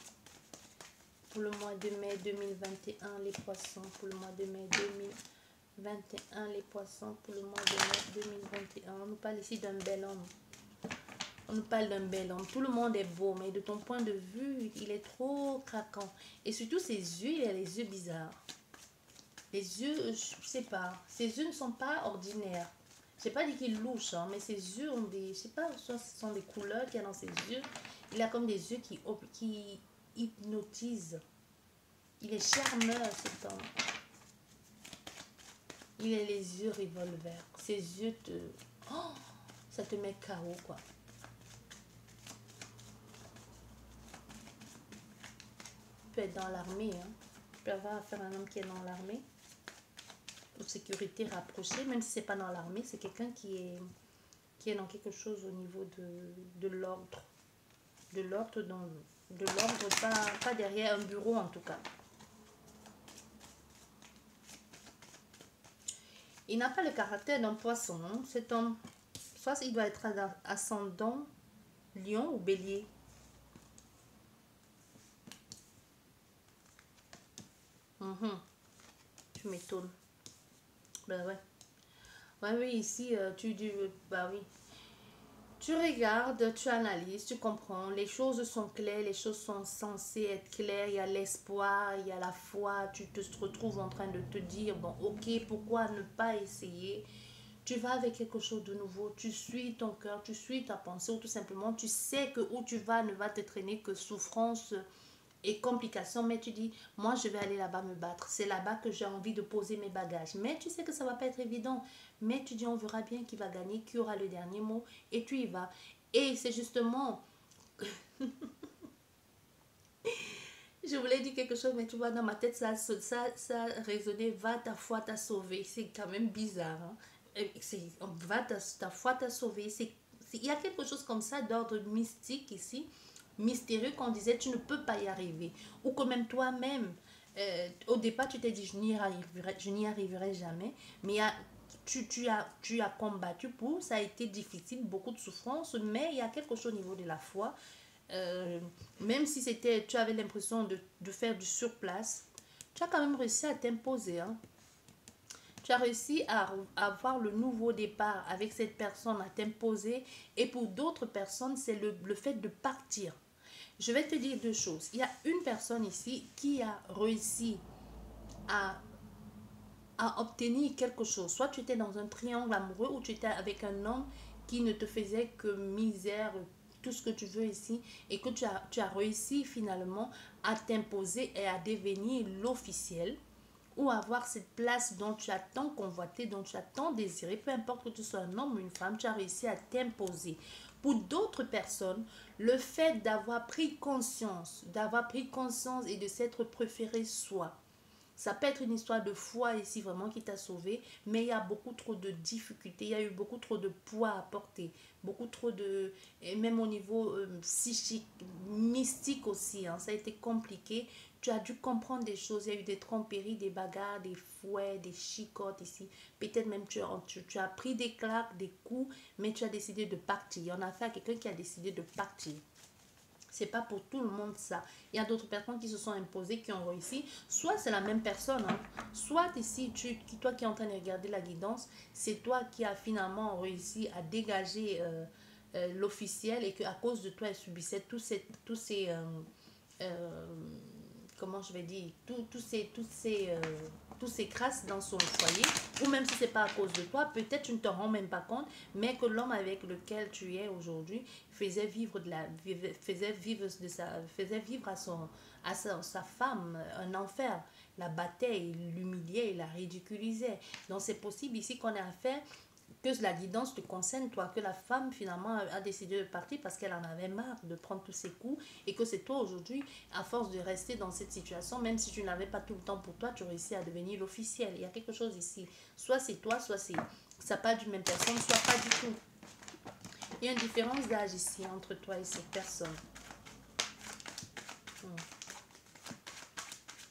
Pour le mois de mai 2021, les poissons. Pour le mois de mai 2021, les poissons. Pour le mois de mai 2021. On nous parle ici d'un bel homme. On nous parle d'un bel homme. Tout le monde est beau, mais de ton point de vue, il est trop craquant. Et surtout, ses yeux, il a les yeux bizarres. Les yeux, je sais pas. Ses yeux ne sont pas ordinaires. J'ai pas dit qu'il louche, hein, mais ses yeux ont des... Je sais pas, soit ce sont des couleurs qu'il y a dans ses yeux. Il a comme des yeux qui hypnotisent. Il est charmeur, cet homme. Il a les yeux revolver. Ses yeux te... Oh, ça te met KO, quoi. Tu peux être dans l'armée, hein. Tu peux avoir affaire à un homme qui est dans l'armée. Ou sécurité rapprochée, même si c'est pas dans l'armée, c'est quelqu'un qui est dans quelque chose au niveau de l'ordre. De l'ordre, pas derrière un bureau en tout cas. Il n'a pas le caractère d'un poisson, hein. Cet homme, soit il doit être ascendant lion ou bélier. Tu m'étonnes. Ben ouais. Ouais, oui, ici, bah oui. Tu regardes, tu analyses, tu comprends. Les choses sont claires, les choses sont censées être claires. Il y a l'espoir, il y a la foi. Tu te retrouves en train de te dire, bon, ok, pourquoi ne pas essayer? Tu vas avec quelque chose de nouveau. Tu suis ton cœur, tu suis ta pensée, ou tout simplement, tu sais que où tu vas ne va te traîner que souffrance et complications, mais tu dis, moi je vais aller là-bas me battre, c'est là-bas que j'ai envie de poser mes bagages, mais tu sais que ça va pas être évident, mais tu dis, on verra bien qui va gagner, qui aura le dernier mot, et tu y vas. Et c'est justement, je voulais dire quelque chose, mais tu vois, dans ma tête, ça résonnait, va, ta foi t'a sauvé, c'est quand même bizarre, hein? Va, ta foi t'a sauvé, il y a quelque chose comme ça d'ordre mystique ici, mystérieux, qu'on disait tu ne peux pas y arriver, ou que même toi-même, au départ tu t'es dit je n'y arriverai jamais, mais tu as combattu pour, ça a été difficile, beaucoup de souffrance, mais il y a quelque chose au niveau de la foi, euh, même si tu avais l'impression de faire du surplace, tu as quand même réussi à t'imposer, hein. Tu as réussi à avoir le nouveau départ avec cette personne, à t'imposer. Et pour d'autres personnes, c'est le fait de partir. Je vais te dire deux choses. Il y a une personne ici qui a réussi à, à obtenir quelque chose. Soit tu étais dans un triangle amoureux ou tu étais avec un homme qui ne te faisait que misère, tout ce que tu veux ici, et que tu as réussi finalement à t'imposer et à devenir l'officiel, ou avoir cette place dont tu as tant convoité, dont tu as tant désiré, peu importe que tu sois un homme ou une femme, tu as réussi à t'imposer. Pour d'autres personnes, le fait d'avoir pris conscience et de s'être préféré soi, ça peut être une histoire de foi ici vraiment qui t'a sauvé, mais il y a beaucoup trop de difficultés, il y a eu beaucoup trop de poids à porter, beaucoup trop de... Et même au niveau psychique, mystique aussi, hein, ça a été compliqué. Tu as dû comprendre des choses, il y a eu des tromperies, des bagarres, des fouets, des chicottes ici. Peut-être même tu as pris des claques, des coups, mais tu as décidé de partir. Il y en a fait à quelqu'un qui a décidé de partir. C'est pas pour tout le monde ça. Il y a d'autres personnes qui se sont imposées, qui ont réussi. Soit c'est la même personne, hein. Soit ici, toi qui es en train de regarder la guidance, c'est toi qui as finalement réussi à dégager l'officiel et qu'à cause de toi, elle subissait tous ces euh, comment je vais dire, tous ces crasses dans son foyer, ou même si c'est pas à cause de toi, peut-être tu ne te rends même pas compte, mais que l'homme avec lequel tu es aujourd'hui faisait vivre sa femme un enfer, la battait, il l'humiliait, il la ridiculisait. Donc c'est possible ici qu'on ait affaire que la guidance te concerne, toi, que la femme finalement a décidé de partir parce qu'elle en avait marre de prendre tous ces coups, et que c'est toi aujourd'hui, à force de rester dans cette situation, même si tu n'avais pas tout le temps pour toi, tu réussis à devenir l'officiel. Il y a quelque chose ici. Soit c'est toi, soit ça pas du même personne, soit pas du tout. Il y a une différence d'âge ici entre toi et cette personne.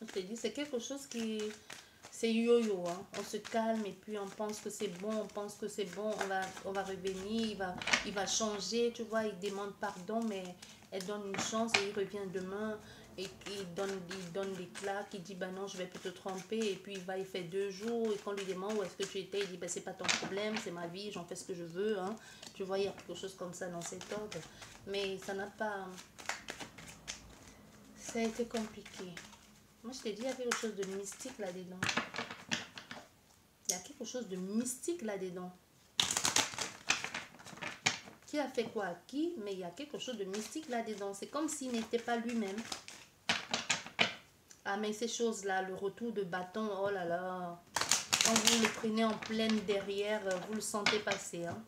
Je te dis, c'est quelque chose qui... C'est yo-yo, hein. On se calme et puis on pense que c'est bon, on va revenir, il va changer, tu vois, il demande pardon, mais elle donne une chance et il revient demain et il donne des claques, il dit, bah non, je vais plus te tromper, et puis il fait 2 jours, et quand on lui demande où est-ce que tu étais, il dit, bah c'est pas ton problème, c'est ma vie, j'en fais ce que je veux, hein. Tu vois, il y a quelque chose comme ça dans cet ordre, mais ça n'a pas... Ça a été compliqué. Moi, je t'ai dit, il y a quelque chose de mystique là-dedans. Il y a quelque chose de mystique là-dedans. qui a fait quoi à qui, mais il y a quelque chose de mystique là-dedans. C'est comme s'il n'était pas lui-même. Ah, mais ces choses-là, le retour de bâton, oh là là. Quand vous le prenez en pleine derrière, vous le sentez passer. Hein.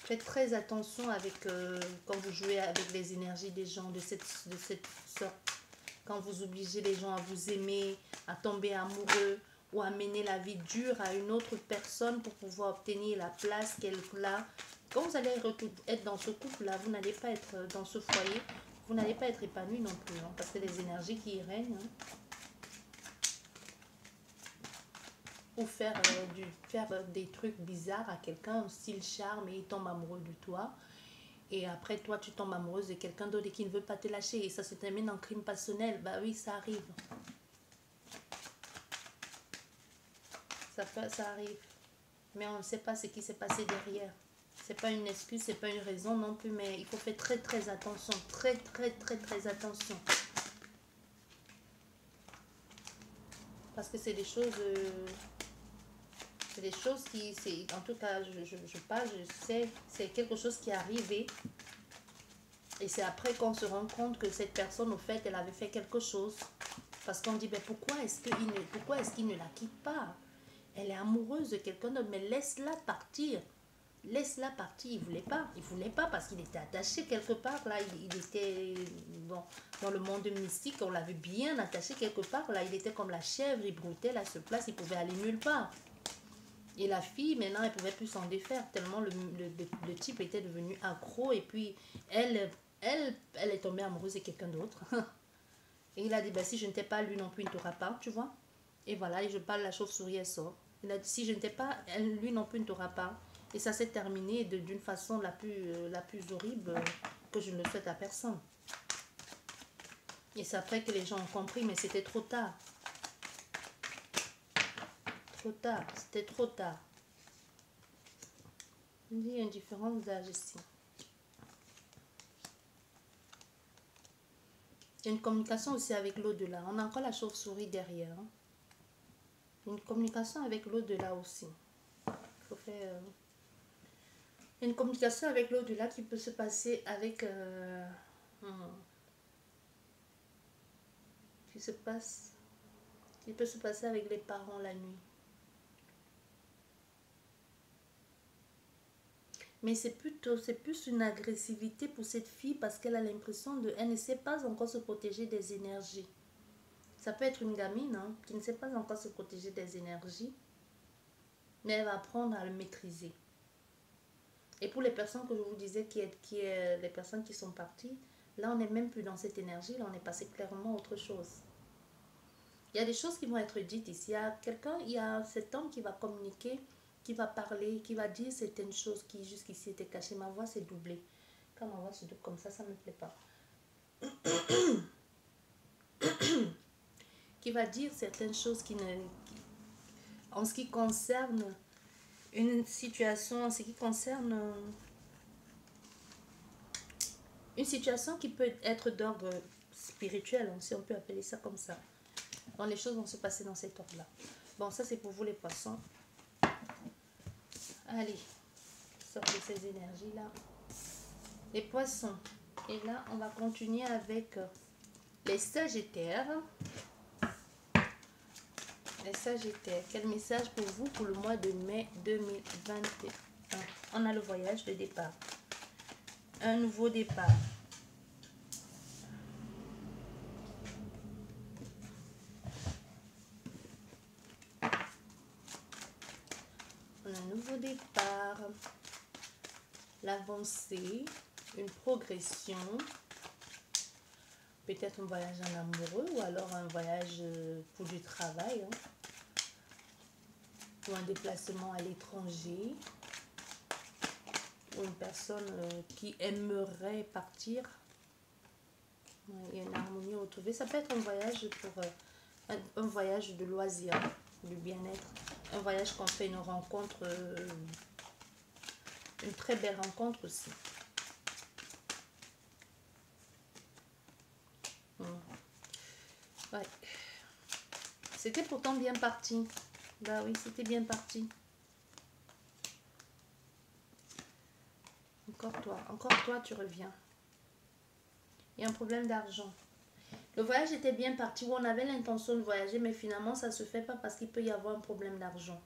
Faites très attention avec quand vous jouez avec les énergies des gens de cette sorte. Quand vous obligez les gens à vous aimer, à tomber amoureux ou à mener la vie dure à une autre personne pour pouvoir obtenir la place qu'elle a. Quand vous allez être dans ce couple-là, vous n'allez pas être dans ce foyer, vous n'allez pas être épanoui non plus, hein, parce que les énergies qui y règnent, hein, ou faire des trucs bizarres à quelqu'un, style charme, et il tombe amoureux de toi. Et après, toi, tu tombes amoureuse de quelqu'un d'autre et qui ne veut pas te lâcher. Et ça se termine en crime passionnel. Bah oui, ça arrive. Ça arrive. Mais on ne sait pas ce qui s'est passé derrière. C'est pas une excuse, c'est pas une raison non plus. Mais il faut faire très, très attention. Très, très, très, très attention. Parce que c'est des choses... c'est des choses qui... En tout cas, je parle, je sais. C'est quelque chose qui est arrivé. Et c'est après qu'on se rend compte que cette personne, au fait, elle avait fait quelque chose. Parce qu'on dit, ben pourquoi est-ce qu'il ne la quitte pas? Elle est amoureuse de quelqu'un d'autre, mais laisse-la partir. Laisse-la partir. Il voulait pas. Il voulait pas parce qu'il était attaché quelque part. Là, il était bon, dans le monde mystique. On l'avait bien attaché quelque part. Là, il était comme la chèvre. Il broutait à ce place. Il pouvait aller nulle part. Et la fille, maintenant, elle pouvait plus s'en défaire tellement le type était devenu accro. Et puis, elle est tombée amoureuse de quelqu'un d'autre. Et il a dit, ben, si je ne t'ai pas, lui non plus, il ne t'aura pas, tu vois. Et voilà, et je parle, la chauve-souris, elle sort. Il a dit, si je ne t'ai pas, lui non plus, il ne t'aura pas. Et ça s'est terminé d'une façon la plus horrible que je ne le souhaite à personne. Et c'est après que les gens ont compris, mais c'était trop tard. Trop tard, c'était trop tard. Il y a une différence d'âge ici. Il y a une communication aussi avec l'au-delà. On a encore la chauve-souris derrière. Une communication avec l'au-delà aussi. Il faut faire... une communication avec l'au-delà qui peut se passer avec... qui peut se passer avec les parents la nuit. Mais c'est plus une agressivité pour cette fille parce qu'elle a l'impression elle ne sait pas encore se protéger des énergies. Ça peut être une gamine hein, qui ne sait pas encore se protéger des énergies, mais elle va apprendre à le maîtriser. Et pour les personnes que je vous disais, les personnes qui sont parties, là on n'est même plus dans cette énergie, là on est passé clairement à autre chose. Il y a des choses qui vont être dites ici. Il y a cet homme qui va communiquer, qui va parler, qui va dire certaines choses qui jusqu'ici étaient cachées. Ma voix s'est doublée. Quand ma voix se double comme ça ne me plaît pas. Qui va dire certaines choses en ce qui concerne une situation, en ce qui concerne une situation qui peut être d'ordre spirituel, si on peut appeler ça comme ça. Donc les choses vont se passer dans cet ordre-là. Bon, ça c'est pour vous les poissons. Allez, sortez ces énergies-là. Les poissons. Et là, on va continuer avec les sagittaires. Les sagittaires. Quel message pour vous pour le mois de mai 2021? On a le voyage de départ. Un nouveau départ. Un nouveau départ, l'avancée, une progression, peut-être un voyage en amoureux ou alors un voyage pour du travail hein, ou un déplacement à l'étranger ou une personne qui aimerait partir. Il y a une harmonie retrouvée. Ça peut être un voyage pour un voyage de loisir, du bien-être. Un voyage qu'on fait une rencontre, une très belle rencontre aussi. Ouais. C'était pourtant bien parti. Bah oui, c'était bien parti. encore toi, tu reviens. Il y a un problème d'argent. Le voyage était bien parti, où on avait l'intention de voyager, mais finalement, ça ne se fait pas parce qu'il peut y avoir un problème d'argent.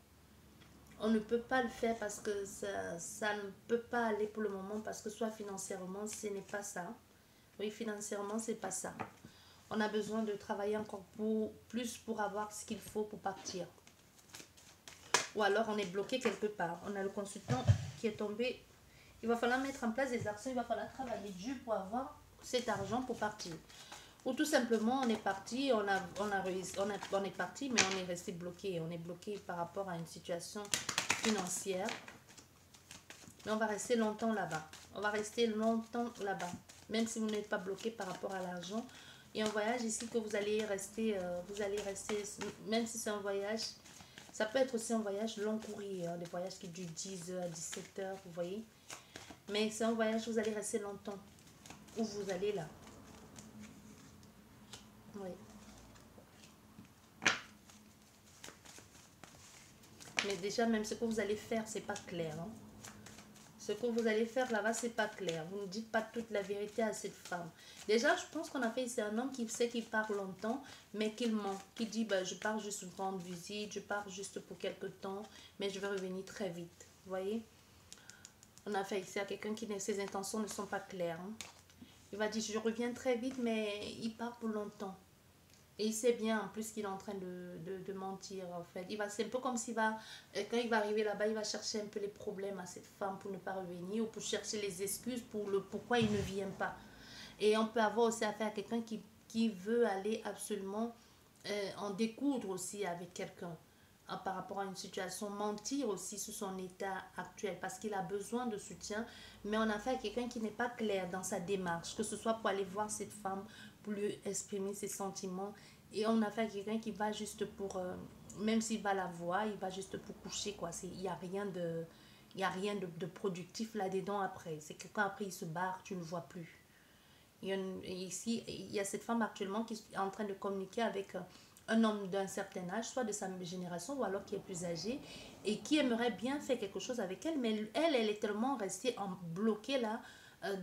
On ne peut pas le faire parce que ça ne peut pas aller pour le moment, parce que soit financièrement, ce n'est pas ça. Oui, financièrement, c'est pas ça. On a besoin de travailler encore plus pour avoir ce qu'il faut pour partir. Ou alors, on est bloqué quelque part. On a le consultant qui est tombé. Il va falloir mettre en place des actions, il va falloir travailler dur pour avoir cet argent pour partir. Ou tout simplement, on est parti, on est parti, mais on est resté bloqué. On est bloqué par rapport à une situation financière. Mais on va rester longtemps là-bas. On va rester longtemps là-bas. Même si vous n'êtes pas bloqué par rapport à l'argent. Il y a un voyage ici que vous allez rester, même si c'est un voyage, ça peut être aussi un voyage long courrier, hein, des voyages qui durent 10 heures, 17 heures, vous voyez. Mais c'est un voyage où vous allez rester longtemps. Où vous allez là. Oui. Mais déjà, même ce que vous allez faire, c'est pas clair. Hein. Ce que vous allez faire là-bas, c'est pas clair. Vous ne dites pas toute la vérité à cette femme. Déjà, je pense qu'on a fait ici un homme qui sait qu'il part longtemps, mais qu'il ment. Qui dit, bah, je pars juste pour rendre visite, je pars juste pour quelque temps, mais je vais revenir très vite. Vous voyez? On a fait ici à quelqu'un qui, ses intentions ne sont pas claires. Hein. Il va dire, je reviens très vite, mais il part pour longtemps. Et il sait bien en plus qu'il est en train de mentir en fait. C'est un peu comme s'il va, quand il va arriver là-bas, il va chercher un peu les problèmes à cette femme pour ne pas revenir ou pour chercher les excuses pour le pourquoi il ne vient pas. Et on peut avoir aussi affaire à quelqu'un qui veut aller absolument en découdre aussi avec quelqu'un par rapport à une situation, mentir aussi sur son état actuel parce qu'il a besoin de soutien, mais on a affaire à quelqu'un qui n'est pas clair dans sa démarche, que ce soit pour aller voir cette femme, pour lui exprimer ses sentiments, et on a affaire à quelqu'un qui va juste pour, même s'il va la voir, il va juste pour coucher, quoi. Il n'y a rien de productif là-dedans après. C'est que quand après il se barre, tu ne le vois plus. Ici, il y a cette femme actuellement qui est en train de communiquer avec un homme d'un certain âge, soit de sa génération ou alors qui est plus âgé et qui aimerait bien faire quelque chose avec elle, mais elle est tellement restée bloquée là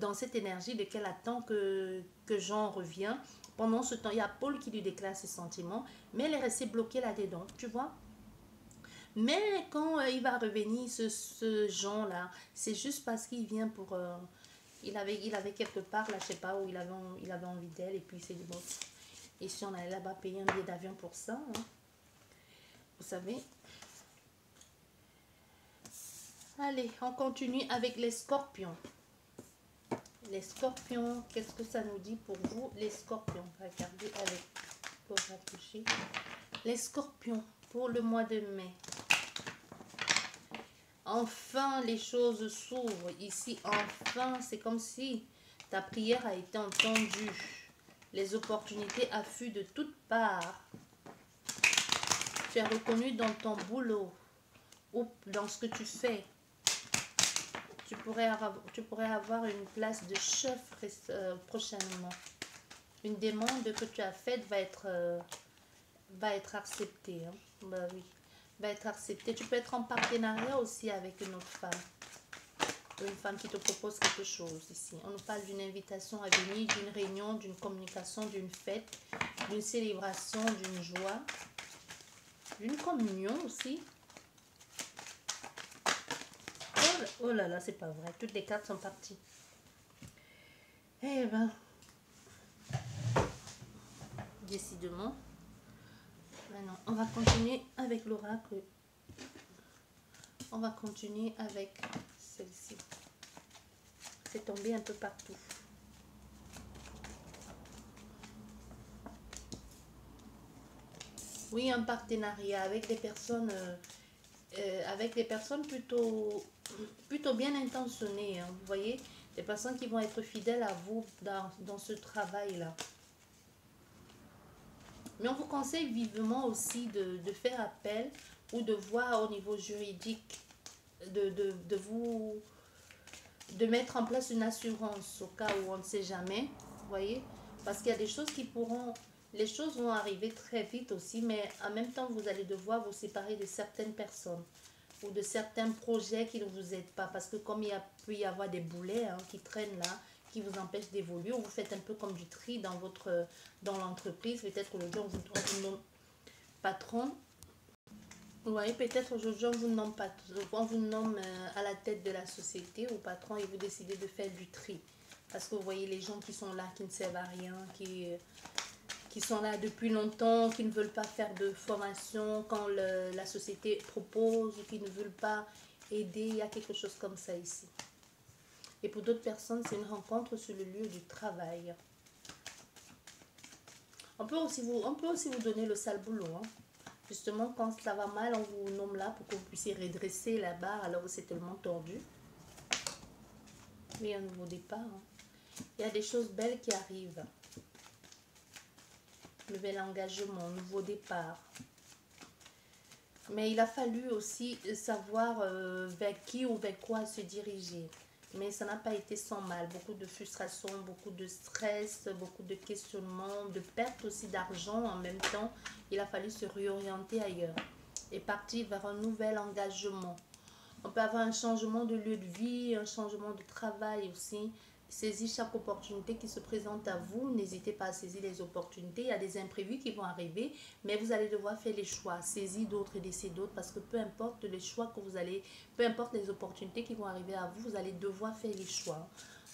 dans cette énergie de qu'elle attend que Jean revienne. Pendant ce temps, il y a Paul qui lui déclare ses sentiments, mais elle est restée bloquée là-dedans, tu vois. Mais quand il va revenir, ce Jean-là, c'est juste parce qu'il vient pour... il avait quelque part, là, je sais pas, où il avait envie d'elle, et puis il s'est dit, bon, et si on allait là-bas payer un billet d'avion pour ça, hein, vous savez. Allez, on continue avec les scorpions. Les scorpions, qu'est-ce que ça nous dit pour vous, les scorpions? Regardez avec, pour réfléchir. Les scorpions, pour le mois de mai. Enfin, les choses s'ouvrent ici. Enfin, c'est comme si ta prière a été entendue. Les opportunités affluent de toutes parts. Tu es reconnu dans ton boulot ou dans ce que tu fais. Tu pourrais avoir une place de chef prochainement. Une demande que tu as faite va être acceptée. Hein. Bah oui, va être acceptée. Tu peux être en partenariat aussi avec une autre femme. Une femme qui te propose quelque chose ici. On nous parle d'une invitation à venir, d'une réunion, d'une communication, d'une fête, d'une célébration, d'une joie, d'une communion aussi. Oh là là, c'est pas vrai. Toutes les cartes sont parties. Eh ben, décidément. Maintenant, on va continuer avec l'oracle. On va continuer avec celle-ci. C'est tombé un peu partout. Oui, un partenariat avec des personnes, plutôt bien intentionnées. Hein, vous voyez, des personnes qui vont être fidèles à vous dans ce travail-là. Mais on vous conseille vivement aussi de faire appel ou de voir au niveau juridique, de mettre en place une assurance au cas où on ne sait jamais, vous voyez, parce qu'il y a des choses les choses vont arriver très vite aussi, mais en même temps vous allez devoir vous séparer de certaines personnes. ou de certains projets qui ne vous aident pas. Parce que comme peut y avoir des boulets qui traînent là, qui vous empêchent d'évoluer, ou vous faites un peu comme du tri dans l'entreprise. Peut-être que le jour vous nomme patron. Oui, peut-être aujourd'hui on vous nomme à la tête de la société ou patron et vous décidez de faire du tri. Parce que vous voyez les gens qui sont là, qui ne servent à rien, qui sont là depuis longtemps, qui ne veulent pas faire de formation quand la société propose, ou qui ne veulent pas aider. Il y a quelque chose comme ça ici. Et pour d'autres personnes, c'est une rencontre sur le lieu du travail. On peut aussi vous donner le sale boulot. Justement, quand ça va mal, on vous nomme là pour que vous puissiez redresser la barre alors que c'est tellement tordu. Oui, un nouveau départ. Il y a des choses belles qui arrivent. Nouvel engagement, nouveau départ. Mais il a fallu aussi savoir vers qui ou vers quoi se diriger. Mais ça n'a pas été sans mal. Beaucoup de frustration, beaucoup de stress, beaucoup de questionnements, de perte aussi d'argent en même temps. Il a fallu se réorienter ailleurs et partir vers un nouvel engagement. On peut avoir un changement de lieu de vie, un changement de travail aussi. Saisir chaque opportunité qui se présente à vous. N'hésitez pas à saisir les opportunités. Il y a des imprévus qui vont arriver, mais vous allez devoir faire les choix. Saisir d'autres et laisser d'autres, parce que peu importe les choix que vous allez, peu importe les opportunités qui vont arriver à vous, vous allez devoir faire les choix.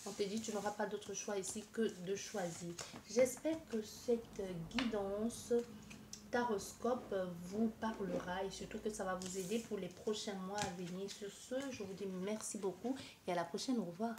On te dit, tu n'auras pas d'autre choix ici que de choisir. J'espère que cette guidance Taroscope vous parlera et surtout que ça va vous aider pour les prochains mois à venir. Sur ce, je vous dis merci beaucoup et à la prochaine. Au revoir.